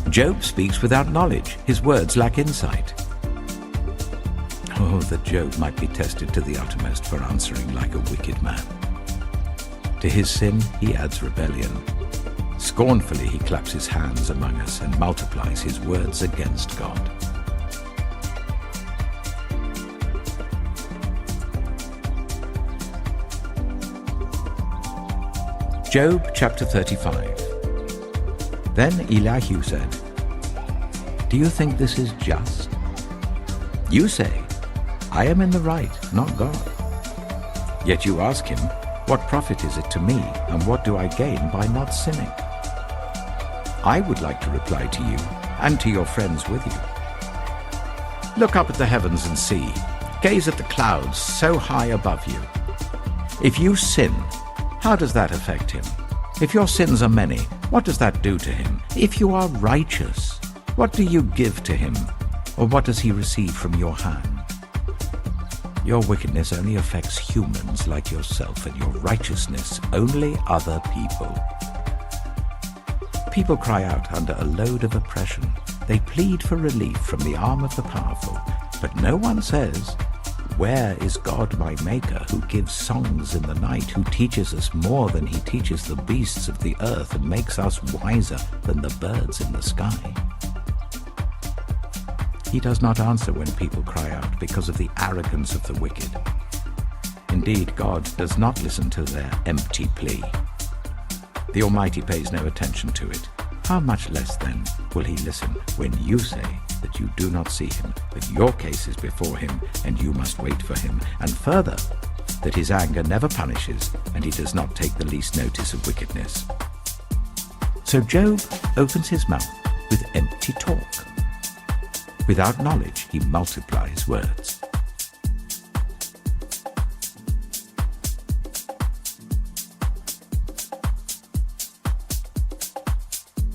Job speaks without knowledge, his words lack insight. Oh, that Job might be tested to the uttermost for answering like a wicked man. To his sin he adds rebellion. Scornfully he claps his hands among us and multiplies his words against God. Job chapter 35. Then Elihu said, Do you think this is just? You say, I am in the right, not God. Yet you ask him, what profit is it to me, and what do I gain by not sinning? I would like to reply to you, and to your friends with you. Look up at the heavens and see. Gaze at the clouds so high above you. If you sin, how does that affect him? If your sins are many, what does that do to him? If you are righteous, what do you give to him? Or what does he receive from your hand? Your wickedness only affects humans like yourself, and your righteousness only other people. People cry out under a load of oppression. They plead for relief from the arm of the powerful. But no one says, Where is God my Maker, who gives songs in the night, who teaches us more than he teaches the beasts of the earth, and makes us wiser than the birds in the sky? He does not answer when people cry out because of the arrogance of the wicked. Indeed, God does not listen to their empty plea. The Almighty pays no attention to it. How much less then will he listen when you say that you do not see him, that your case is before him and you must wait for him, and further, that his anger never punishes and he does not take the least notice of wickedness. So Job opens his mouth with empty talk. Without knowledge, he multiplies words.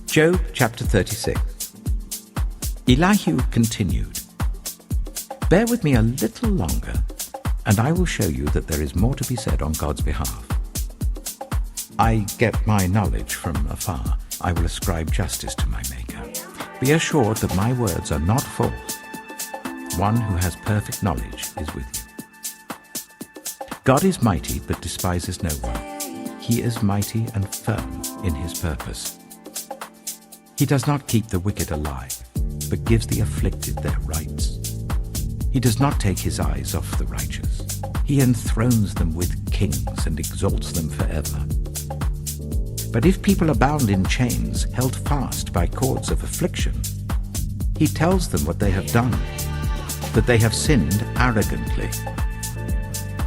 Job chapter 36. Elihu continued, Bear with me a little longer, and I will show you that there is more to be said on God's behalf. I get my knowledge from afar. I will ascribe justice to my Maker. Be assured that my words are not false. One who has perfect knowledge is with you. God is mighty but despises no one. He is mighty and firm in his purpose. He does not keep the wicked alive, but gives the afflicted their rights. He does not take his eyes off the righteous. He enthrones them with kings and exalts them forever. But if people are bound in chains, held fast by cords of affliction, he tells them what they have done, that they have sinned arrogantly.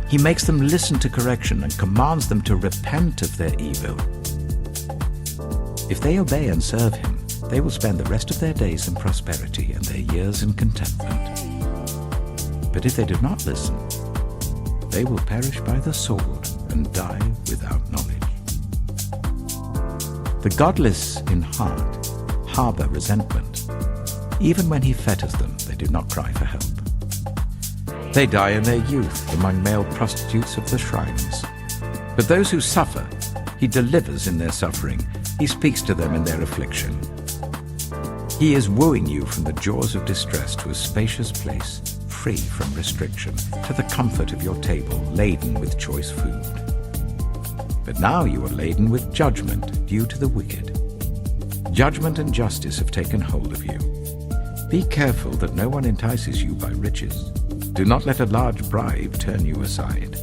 He makes them listen to correction and commands them to repent of their evil. If they obey and serve him, they will spend the rest of their days in prosperity and their years in contentment. But if they do not listen, they will perish by the sword and die without knowledge. The godless in heart harbor resentment. Even when he fetters them, they do not cry for help. They die in their youth among male prostitutes of the shrines. But those who suffer, he delivers in their suffering. He speaks to them in their affliction. He is wooing you from the jaws of distress to a spacious place, free from restriction, to the comfort of your table, laden with choice food. But now you are laden with judgment due to the wicked. Judgment and justice have taken hold of you. Be careful that no one entices you by riches. Do not let a large bribe turn you aside.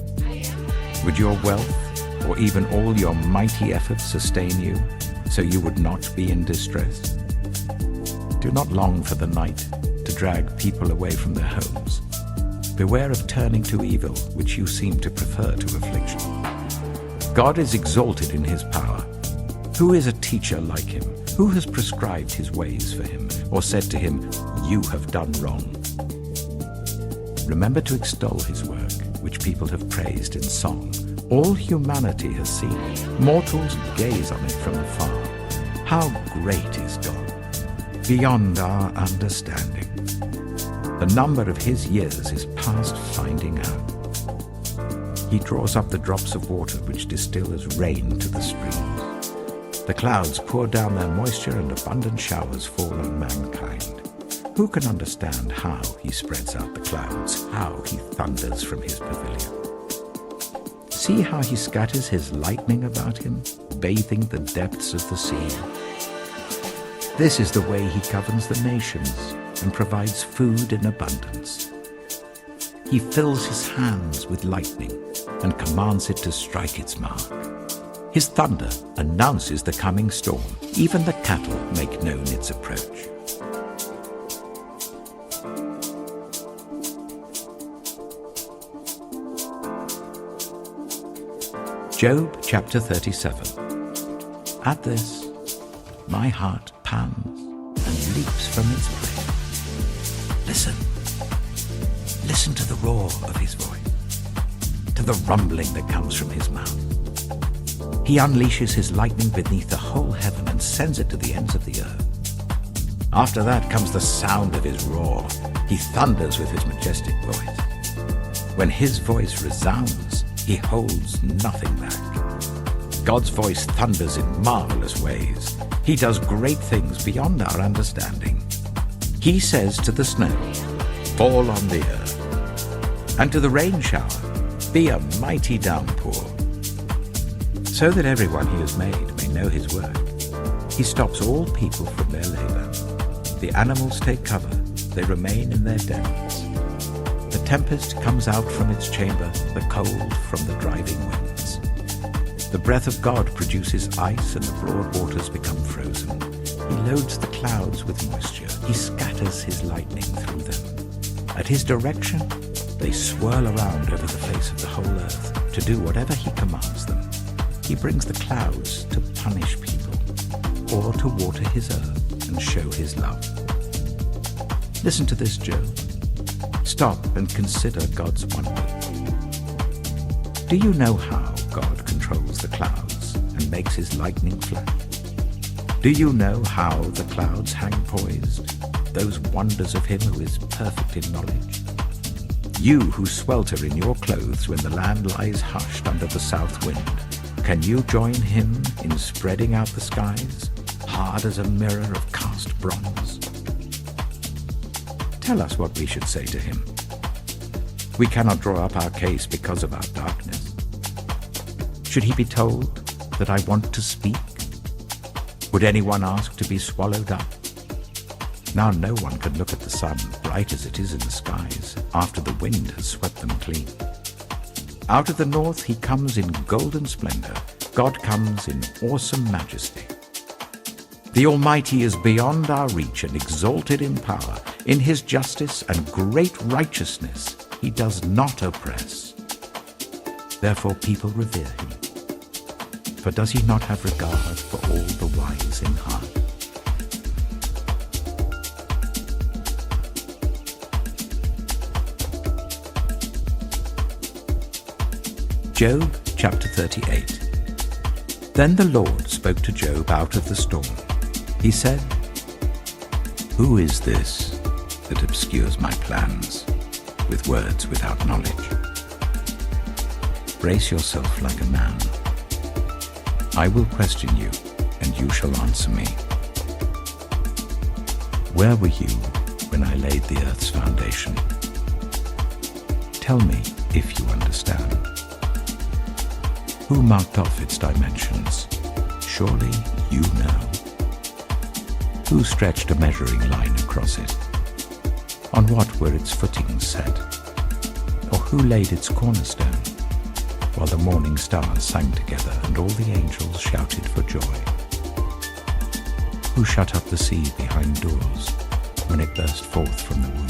Would your wealth, or even all your mighty efforts, sustain you, so you would not be in distress? Do not long for the night to drag people away from their homes. Beware of turning to evil, which you seem to prefer to affliction. God is exalted in his power. Who is a teacher like him? Who has prescribed his ways for him, or said to him, "You have done wrong"? Remember to extol his work, which people have praised in song. All humanity has seen it. Mortals gaze on it from afar. How great is God, beyond our understanding. The number of his years is past finding out. He draws up the drops of water which distill as rain to the streams. The clouds pour down their moisture and abundant showers fall on mankind. Who can understand how he spreads out the clouds, how he thunders from his pavilion? See how he scatters his lightning about him, bathing the depths of the sea. This is the way he governs the nations and provides food in abundance. He fills his hands with lightning and commands it to strike its mark. His thunder announces the coming storm. Even the cattle make known its approach. Job chapter 37. At this, my heart pants and leaps from its place. Listen. Listen to the roar of his voice, to the rumbling that comes from his mouth. He unleashes his lightning beneath the whole heaven and sends it to the ends of the earth. After that comes the sound of his roar. He thunders with his majestic voice. When his voice resounds, he holds nothing back. God's voice thunders in marvelous ways. He does great things beyond our understanding. He says to the snow, "Fall on the earth," and to the rain shower, "Be a mighty downpour," so that everyone he has made may know his work. He stops all people from their labor. The animals take cover, they remain in their dens. The tempest comes out from its chamber, the cold from the driving winds. The breath of God produces ice, and the broad waters become frozen. He loads the clouds with moisture. He scatters his lightning through them. At his direction, they swirl around over the face of the whole earth to do whatever he commands them. He brings the clouds to punish people, or to water his earth and show his love. Listen to this, Job. Stop and consider God's wonder. Do you know how God controls the clouds and makes his lightning flash? Do you know how the clouds hang poised, those wonders of him who is perfect in knowledge? You who swelter in your clothes when the land lies hushed under the south wind, can you join him in spreading out the skies, hard as a mirror of cast bronze? Tell us what we should say to him. We cannot draw up our case because of our darkness. Should he be told that I want to speak? Would anyone ask to be swallowed up? Now no one can look at the sun, bright as it is in the skies, after the wind has swept them clean. Out of the north he comes in golden splendor. God comes in awesome majesty. The Almighty is beyond our reach and exalted in power. In his justice and great righteousness he does not oppress. Therefore people revere him. For does he not have regard for all the wise in heart? Job chapter 38. Then the Lord spoke to Job out of the storm. He said, "Who is this that obscures my plans, with words without knowledge. Brace yourself like a man. I will question you, and you shall answer me. Where were you when I laid the earth's foundation? Tell me if you understand. Who marked off its dimensions? Surely you know. Who stretched a measuring line across it? On what were its footings set? Or who laid its cornerstone? While the morning stars sang together and all the angels shouted for joy. Who shut up the sea behind doors when it burst forth from the womb?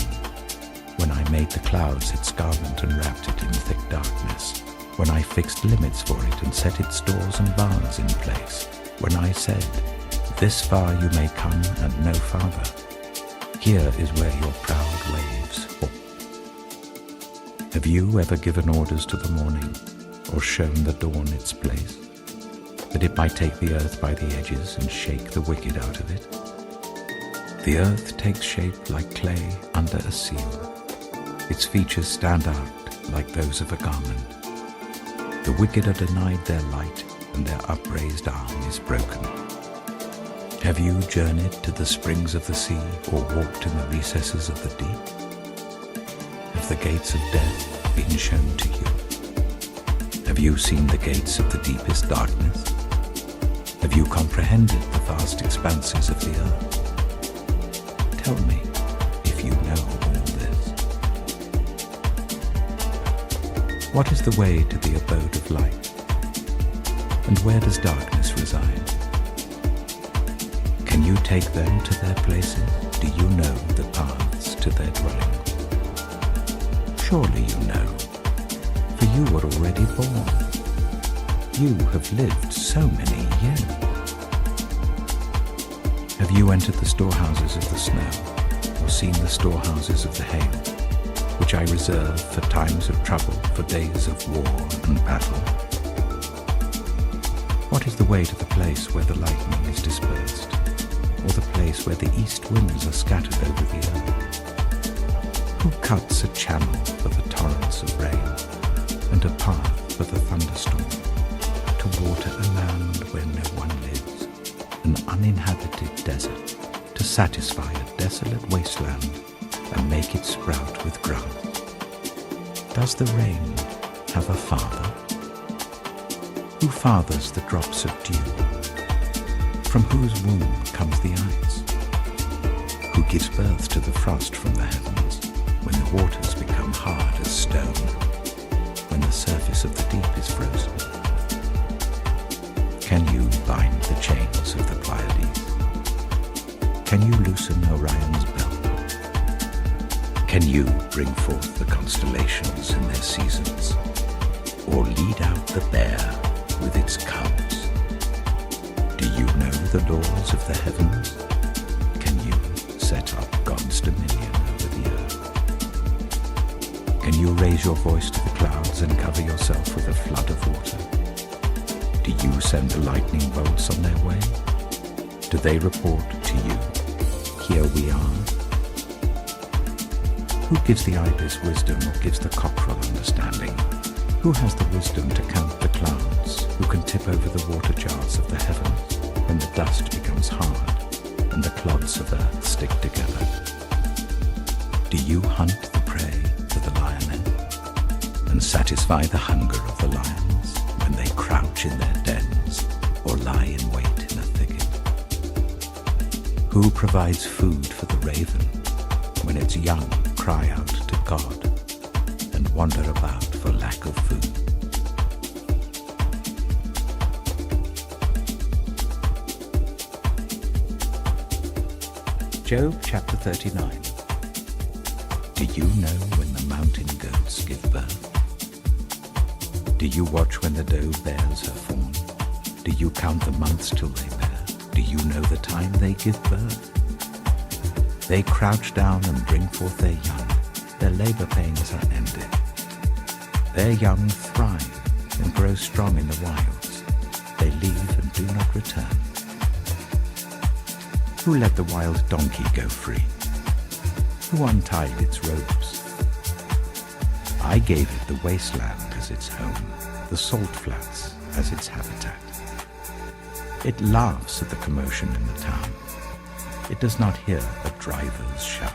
When I made the clouds its garment and wrapped it in thick darkness? When I fixed limits for it and set its doors and bars in place? When I said, this far you may come and no farther. Here is where your proud waves fall. Have you ever given orders to the morning, or shown the dawn its place, that it might take the earth by the edges and shake the wicked out of it? The earth takes shape like clay under a seal. Its features stand out like those of a garment. The wicked are denied their light, and their upraised arm is broken. Have you journeyed to the springs of the sea, or walked in the recesses of the deep? Have the gates of death been shown to you? Have you seen the gates of the deepest darkness? Have you comprehended the vast expanses of the earth? Tell me if you know all this. What is the way to the abode of light? And where does darkness reside? Can you take them to their places? Do you know the paths to their dwellings? Surely you know, for you were already born. You have lived so many years. Have you entered the storehouses of the snow, or seen the storehouses of the hail, which I reserve for times of trouble, for days of war and battle? What is the way to the place where the lightning is dispersed, or the place where the east winds are scattered over the earth? Who cuts a channel for the torrents of rain, and a path for the thunderstorm, to water a land where no one lives, an uninhabited desert, to satisfy a desolate wasteland and make it sprout with grass? Does the rain have a father? Who fathers the drops of dew? From whose womb comes the ice? Who gives birth to the frost from the heavens, when the waters become hard as stone, when the surface of the deep is frozen? Can you bind the chains of the Pleiades? Can you loosen Orion's belt? Can you bring forth the constellations in their seasons, or lead out the bear with its cubs? Do you know the laws of the heavens? Can you set up God's dominion over the earth? Can you raise your voice to the clouds and cover yourself with a flood of water? Do you send the lightning bolts on their way? Do they report to you, here we are? Who gives the ibis wisdom, or gives the cockerel understanding? Who has the wisdom to count the clouds? Who can tip over the water jars of the heavens when the dust becomes hard and the clods of earth stick together? Do you hunt the prey for the lioness and satisfy the hunger of the lions when they crouch in their dens or lie in wait in a thicket? Who provides food for the raven when its young cry out to God and wander about for lack of food? Job chapter 39. Do you know when the mountain goats give birth? Do you watch when the doe bears her fawn? Do you count the months till they bear? Do you know the time they give birth? They crouch down and bring forth their young. Their labor pains are ended. Their young thrive and grow strong in the wilds. They leave and do not return. Who let the wild donkey go free? Who untied its ropes? I gave it the wasteland as its home, the salt flats as its habitat. It laughs at the commotion in the town. It does not hear a driver's shout.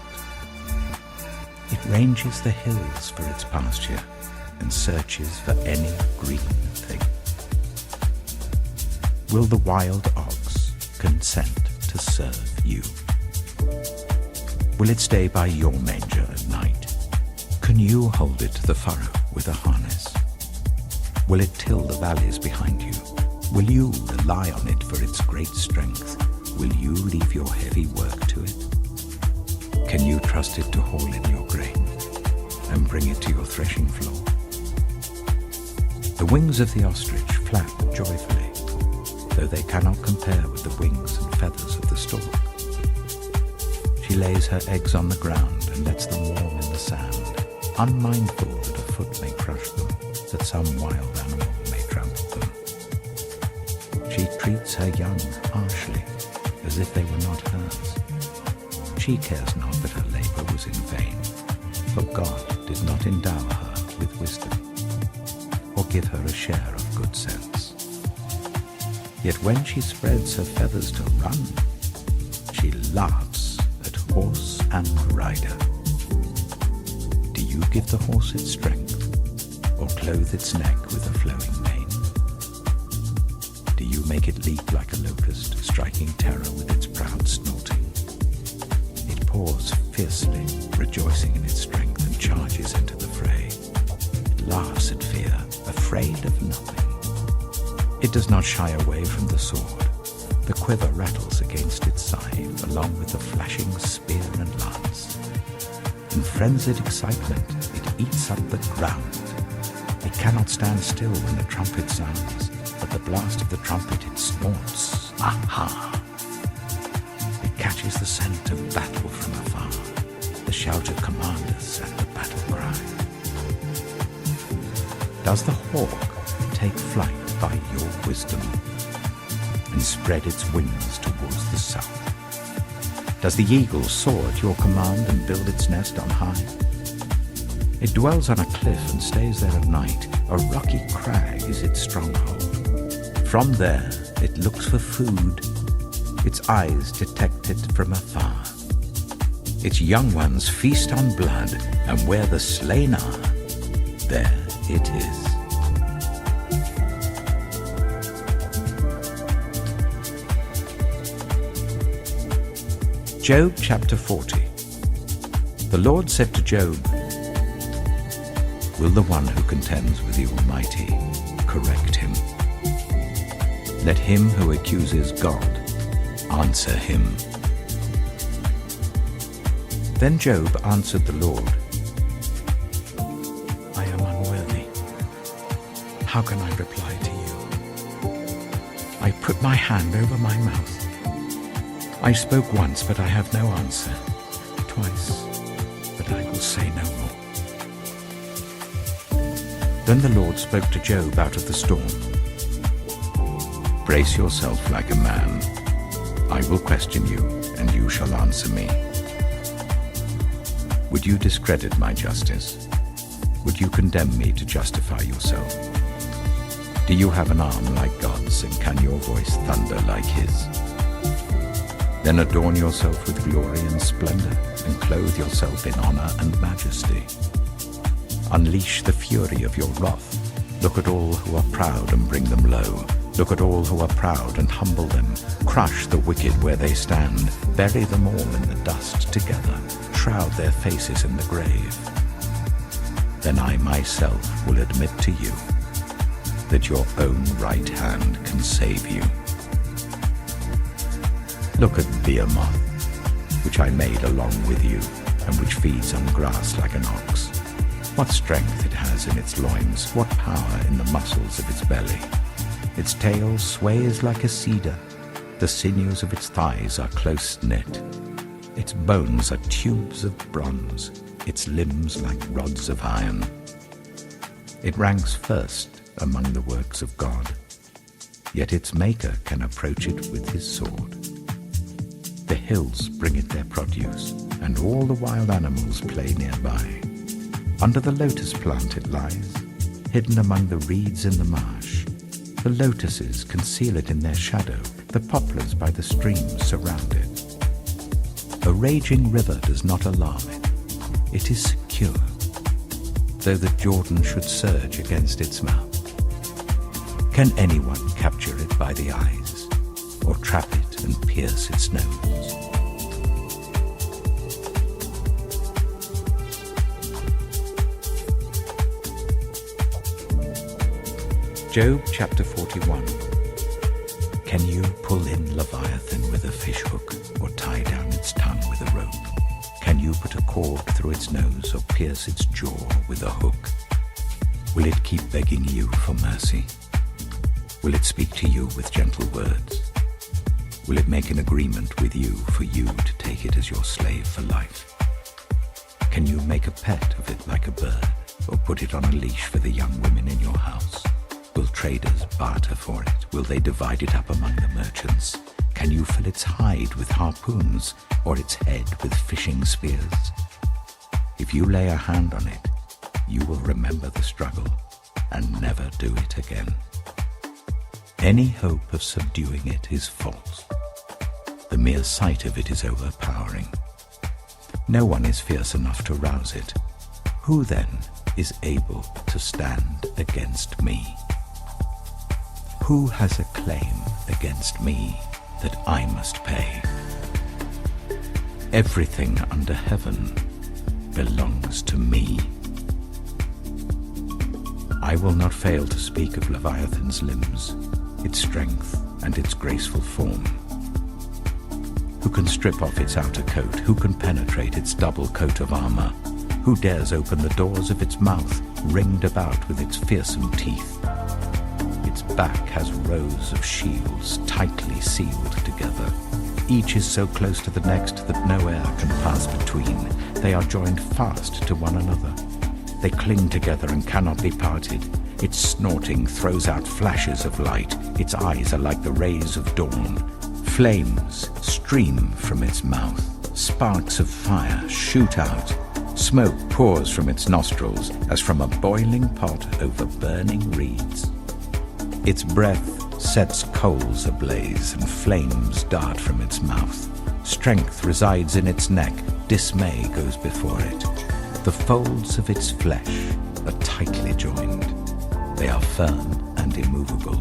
It ranges the hills for its pasture and searches for any green thing. Will the wild ox consent to serve you? Will it stay by your manger at night? Can you hold it to the furrow with a harness? Will it till the valleys behind you? Will you rely on it for its great strength? Will you leave your heavy work to it? Can you trust it to haul in your grain and bring it to your threshing floor? The wings of the ostrich flap joyfully, though they cannot compare with the wings and feathers of the stork. She lays her eggs on the ground and lets them warm in the sand, unmindful that a foot may crush them, that some wild animal may trample them. She treats her young harshly, as if they were not hers. She cares not that her labor was in vain, for God did not endow her with wisdom, or give her a share of good sense. Yet when she spreads her feathers to run, she laughs at horse and rider. Do you give the horse its strength, or clothe its neck with a flowing mane? Do you make it leap like a locust, striking terror with its proud snorting? It paws fiercely, rejoicing in its strength, and charges into the fray. It laughs at fear, afraid of nothing. It does not shy away from the sword. The quiver rattles against its side, along with the flashing spear and lance. In frenzied excitement, it eats up the ground. It cannot stand still when the trumpet sounds. At the blast of the trumpet it snorts. Aha! It catches the scent of battle from afar, the shout of commanders and the battle cry. Does the hawk take flight by your wisdom and spread its wings towards the south? Does the eagle soar at your command and build its nest on high? It dwells on a cliff and stays there at night. A rocky crag is its stronghold. From there it looks for food. Its eyes detect it from afar. Its young ones feast on blood, and where the slain are, there it is. Job chapter 40. The Lord said to Job, will the one who contends with the Almighty correct him? Let him who accuses God answer him. Then Job answered the Lord, I am unworthy. How can I reply to you? I put my hand over my mouth. I spoke once, but I have no answer. Twice, but I will say no more. Then the Lord spoke to Job out of the storm. Brace yourself like a man. I will question you, and you shall answer me. Would you discredit my justice? Would you condemn me to justify yourself? Do you have an arm like God's, and can your voice thunder like his? Then adorn yourself with glory and splendor, and clothe yourself in honor and majesty. Unleash the fury of your wrath. Look at all who are proud and bring them low. Look at all who are proud and humble them. Crush the wicked where they stand. Bury them all in the dust together. Shroud their faces in the grave. Then I myself will admit to you that your own right hand can save you. Look at Behemoth, which I made along with you, and which feeds on grass like an ox. What strength it has in its loins, what power in the muscles of its belly. Its tail sways like a cedar. The sinews of its thighs are close knit. Its bones are tubes of bronze, its limbs like rods of iron. It ranks first among the works of God, yet its maker can approach it with his sword. The hills bring it their produce, and all the wild animals play nearby. Under the lotus plant it lies, hidden among the reeds in the marsh. The lotuses conceal it in their shadow, the poplars by the stream surround it. A raging river does not alarm it. It is secure, though the Jordan should surge against its mouth. Can anyone capture it by the eyes, or trap it and pierce its nose? Job chapter 41. Can you pull in Leviathan with a fishhook, or tie down its tongue with a rope? Can you put a cord through its nose, or pierce its jaw with a hook? Will it keep begging you for mercy? Will it speak to you with gentle words? Will it make an agreement with you for you to take it as your slave for life? Can you make a pet of it like a bird, or put it on a leash for the young women in your house? Will traders barter for it? Will they divide it up among the merchants? Can you fill its hide with harpoons, or its head with fishing spears? If you lay a hand on it, you will remember the struggle and never do it again. Any hope of subduing it is false. The mere sight of it is overpowering. No one is fierce enough to rouse it. Who then is able to stand against me? Who has a claim against me that I must pay? Everything under heaven belongs to me. I will not fail to speak of Leviathan's limbs, its strength and its graceful form. Who can strip off its outer coat? Who can penetrate its double coat of armor? Who dares open the doors of its mouth, ringed about with its fearsome teeth? Its back has rows of shields tightly sealed together. Each is so close to the next that no air can pass between. They are joined fast to one another. They cling together and cannot be parted. Its snorting throws out flashes of light. Its eyes are like the rays of dawn. Flames stream from its mouth. Sparks of fire shoot out. Smoke pours from its nostrils as from a boiling pot over burning reeds. Its breath sets coals ablaze, and flames dart from its mouth. Strength resides in its neck. Dismay goes before it. The folds of its flesh are tightly joined. They are firm and immovable.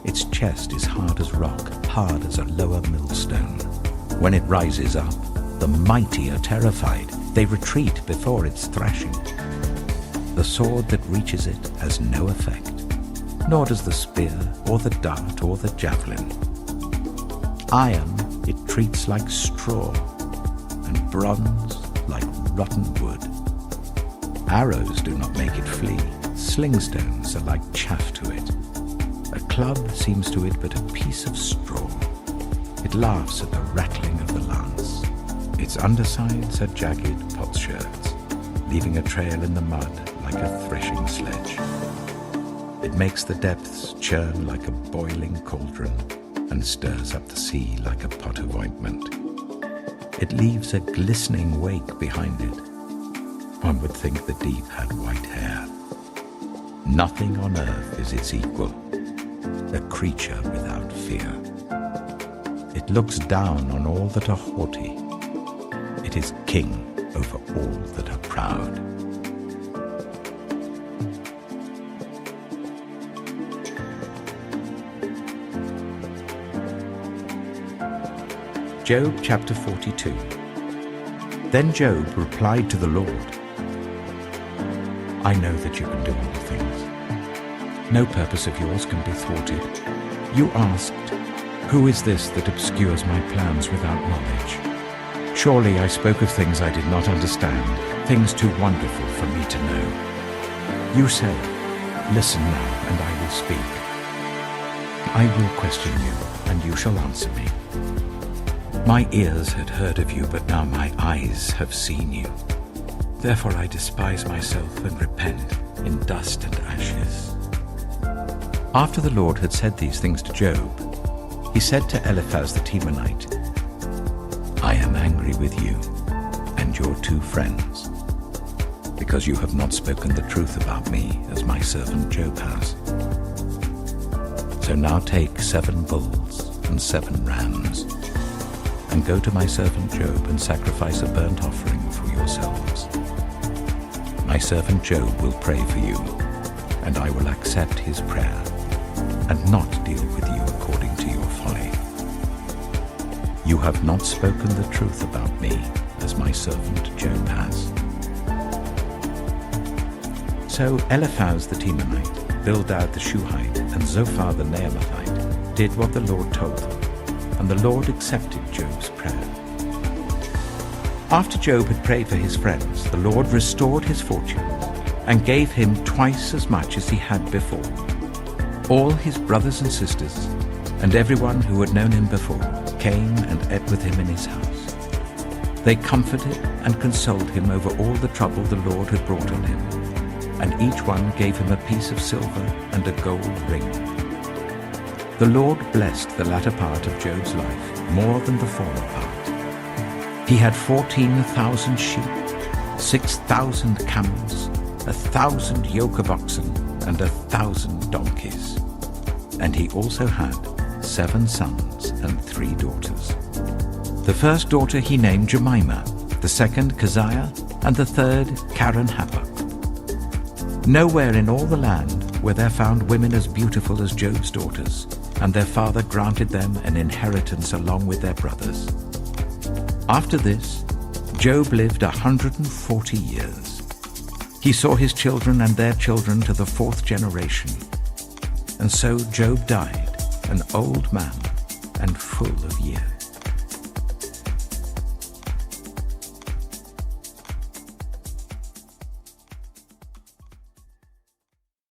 Its chest is hard as rock, hard as a lower millstone. When it rises up, the mighty are terrified. They retreat before its thrashing. The sword that reaches it has no effect, nor does the spear or the dart or the javelin. Iron it treats like straw, and bronze like rotten wood. Arrows do not make it flee. Slingstones are like chaff to it. A club seems to it but a piece of straw. It laughs at the rattling of the lance. Its undersides are jagged potsherds, leaving a trail in the mud like a threshing sledge. It makes the depths churn like a boiling cauldron and stirs up the sea like a pot of ointment. It leaves a glistening wake behind it. One would think the deep had white hair. Nothing on earth is its equal, a creature without fear. It looks down on all that are haughty. It is king over all that are proud. Job chapter 42. Then Job replied to the Lord, I know that you can do all things. No purpose of yours can be thwarted. You asked, who is this that obscures my plans without knowledge? Surely I spoke of things I did not understand, things too wonderful for me to know. You said, listen now, and I will speak. I will question you, and you shall answer me. My ears had heard of you, but now my eyes have seen you. Therefore I despise myself and repent in dust and ashes. After the Lord had said these things to Job, he said to Eliphaz the Temanite, I am angry with you and your two friends, because you have not spoken the truth about me, as my servant Job has. So now take 7 bulls and 7 rams, and go to my servant Job and sacrifice a burnt offering for yourselves. My servant Job will pray for you, and I will accept his prayer, and not deal with you according to your folly. You have not spoken the truth about me, as my servant Job has. So Eliphaz the Temanite, Bildad the Shuhite, and Zophar the Naamathite did what the Lord told them, and the Lord accepted Job's prayer. After Job had prayed for his friends, the Lord restored his fortunes and gave him twice as much as he had before. All his brothers and sisters and everyone who had known him before came and ate with him in his house. They comforted and consoled him over all the trouble the Lord had brought on him, and each one gave him a piece of silver and a gold ring. The Lord blessed the latter part of Job's life more than the former part. He had 14,000 sheep, 6,000 camels, 1,000 yoke of oxen, and 1,000 donkeys. And he also had 7 sons and 3 daughters. The first daughter he named Jemimah, the second Keziah, and the third Karen-Happuch. Nowhere in all the land were there found women as beautiful as Job's daughters, and their father granted them an inheritance along with their brothers. After this, Job lived 140 years. He saw his children and their children to the 4th generation. And so Job died, an old man and full of years.